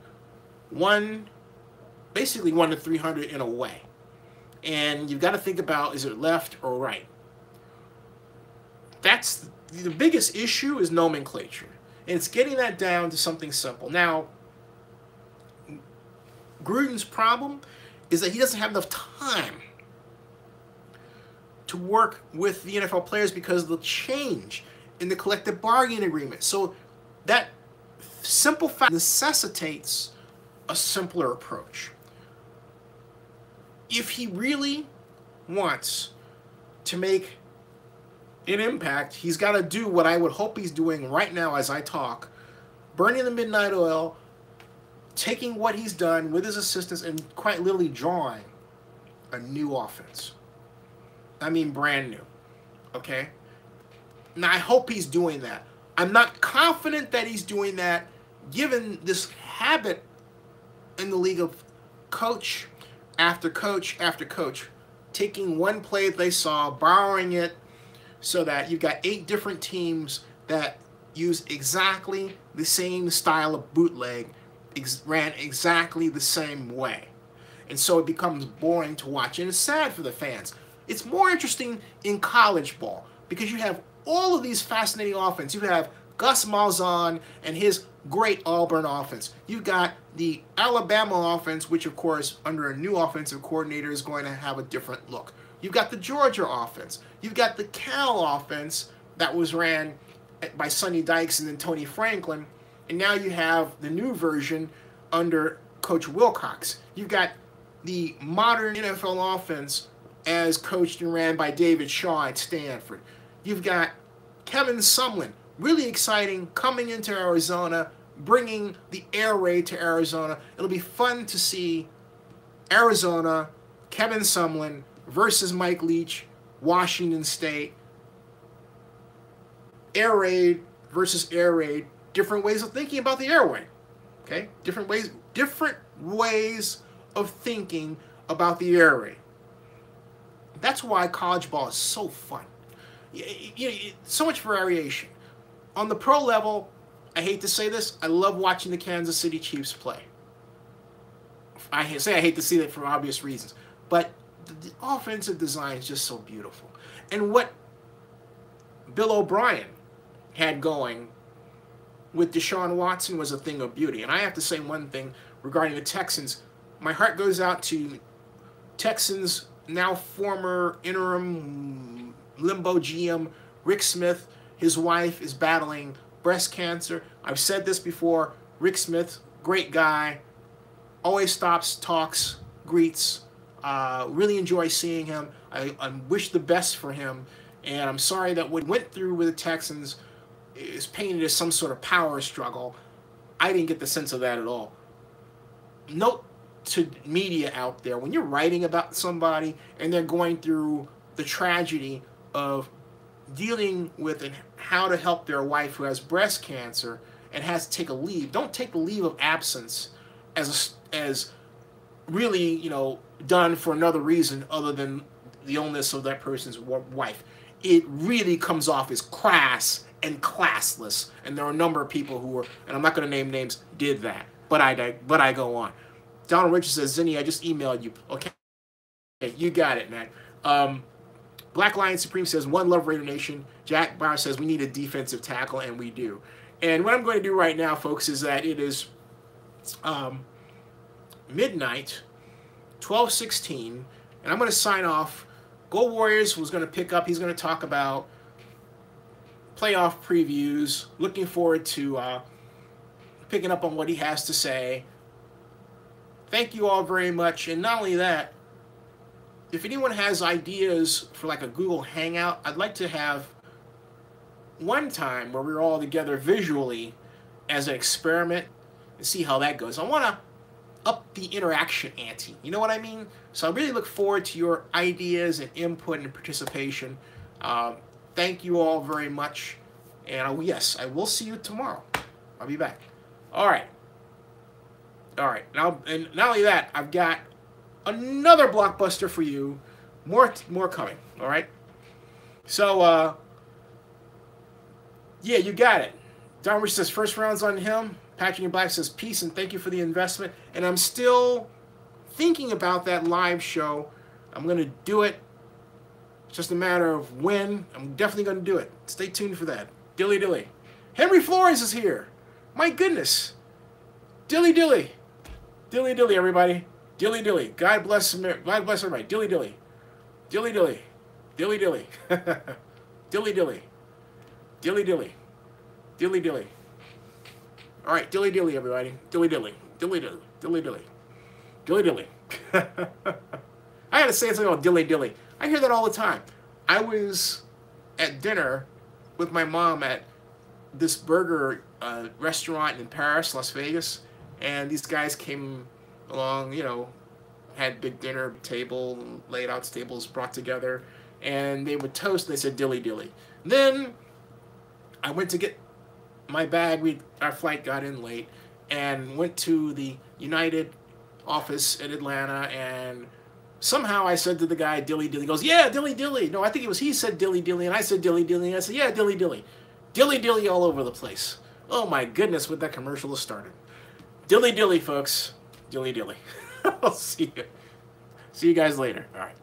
basically 1 to 300 in a way. And you've got to think about, is it left or right? That's the biggest issue, is nomenclature. And it's getting that down to something simple. Now, Gruden's problem is that he doesn't have enough time to work with the NFL players because of the change in the collective bargaining agreement. So that simple fact necessitates a simpler approach. If he really wants to make in Impact, he's got to do what I would hope he's doing right now as I talk, burning the midnight oil, taking what he's done with his assistants and quite literally drawing a new offense. I mean brand new, okay? Now, I hope he's doing that. I'm not confident that he's doing that given this habit in the league of coach after coach after coach, taking one play that they saw, borrowing it, so that you've got 8 different teams that use exactly the same style of bootleg, ran exactly the same way. And so it becomes boring to watch. And it's sad for the fans. It's more interesting in college ball because you have all of these fascinating offense. You have Gus Malzahn and his great Auburn offense. You've got the Alabama offense, which, of course, under a new offensive coordinator is going to have a different look. You've got the Georgia offense. You've got the Cal offense that was ran by Sonny Dykes and then Tony Franklin. And now you have the new version under Coach Wilcox. You've got the modern NFL offense as coached and ran by David Shaw at Stanford. You've got Kevin Sumlin, really exciting, coming into Arizona, bringing the air raid to Arizona. It'll be fun to see Arizona, Kevin Sumlin versus Mike Leach, Washington State. Air raid versus air raid. Different ways of thinking about the air raid. Okay? Different ways of thinking about the air raid. That's why college ball is so fun. So much variation. On the pro level, I hate to say this, I love watching the Kansas City Chiefs play. I hate to see that for obvious reasons. But the offensive design is just so beautiful. And what Bill O'Brien had going with Deshaun Watson was a thing of beauty. And I have to say one thing regarding the Texans. My heart goes out to Texans, now former interim limbo GM Rick Smith. His wife is battling breast cancer. I've said this before. Rick Smith, great guy. Always stops, talks, greets. Really enjoy seeing him. I wish the best for him. And I'm sorry that what he went through with the Texans is painted as some sort of power struggle. I didn't get the sense of that at all. Note to media out there, when you're writing about somebody and they're going through the tragedy of dealing with and how to help their wife who has breast cancer and has to take a leave, don't take the leave of absence as really, done for another reason other than the illness of that person's wife. It really comes off as crass and classless, and there are a number of people who are, and I'm not going to name names, did that. But I go on. Donald Richards says, Zinni, I just emailed you. Okay, you got it, man. Black Lion Supreme says, One Love Raider Nation. Jack Bauer says, we need a defensive tackle, and we do. And what I'm going to do right now, folks, is that it is midnight, 12:16, and I'm going to sign off. Go Warriors was going to pick up. He's going to talk about playoff previews. Looking forward to picking up on what he has to say. Thank you all very much. And not only that, if anyone has ideas for like a Google Hangout, I'd like to have one time where we're all together visually as an experiment and see how that goes. I want to up the interaction ante. You know what I mean? So I really look forward to your ideas and input and participation. Thank you all very much. And yes, I will see you tomorrow. I'll be back. All right. Now, and not only that, I've got another blockbuster for you. More coming. All right. So, yeah, you got it. Don Rich says first round's on him. Patrick in Black says peace and thank you for the investment. And I'm still thinking about that live show. I'm going to do it. It's just a matter of when. I'm definitely going to do it. Stay tuned for that. Dilly dilly. Henry Flores is here. My goodness. Dilly dilly. Dilly dilly, everybody. Dilly dilly. God bless everybody. Dilly dilly. Dilly dilly. Dilly dilly. Dilly dilly. Dilly dilly. Dilly dilly. All right, dilly dilly, everybody. Dilly dilly. Dilly dilly. Dilly dilly. Dilly dilly. I gotta say something about dilly dilly. I hear that all the time. I was at dinner with my mom at this burger restaurant in Paris, Las Vegas, and these guys came along, you know, had big dinner table, laid out tables brought together, and they would toast. And they said dilly dilly. Then I went to get my bag. Our flight got in late, and went to the United office in Atlanta, and somehow I said to the guy dilly dilly. He goes, yeah, dilly dilly. No, I think he said dilly dilly, and I said dilly dilly, and I said, yeah, dilly dilly. Dilly dilly all over the place. Oh my goodness, what that commercial has started. Dilly dilly, folks. Dilly dilly. I'll see you. See you guys later. All right.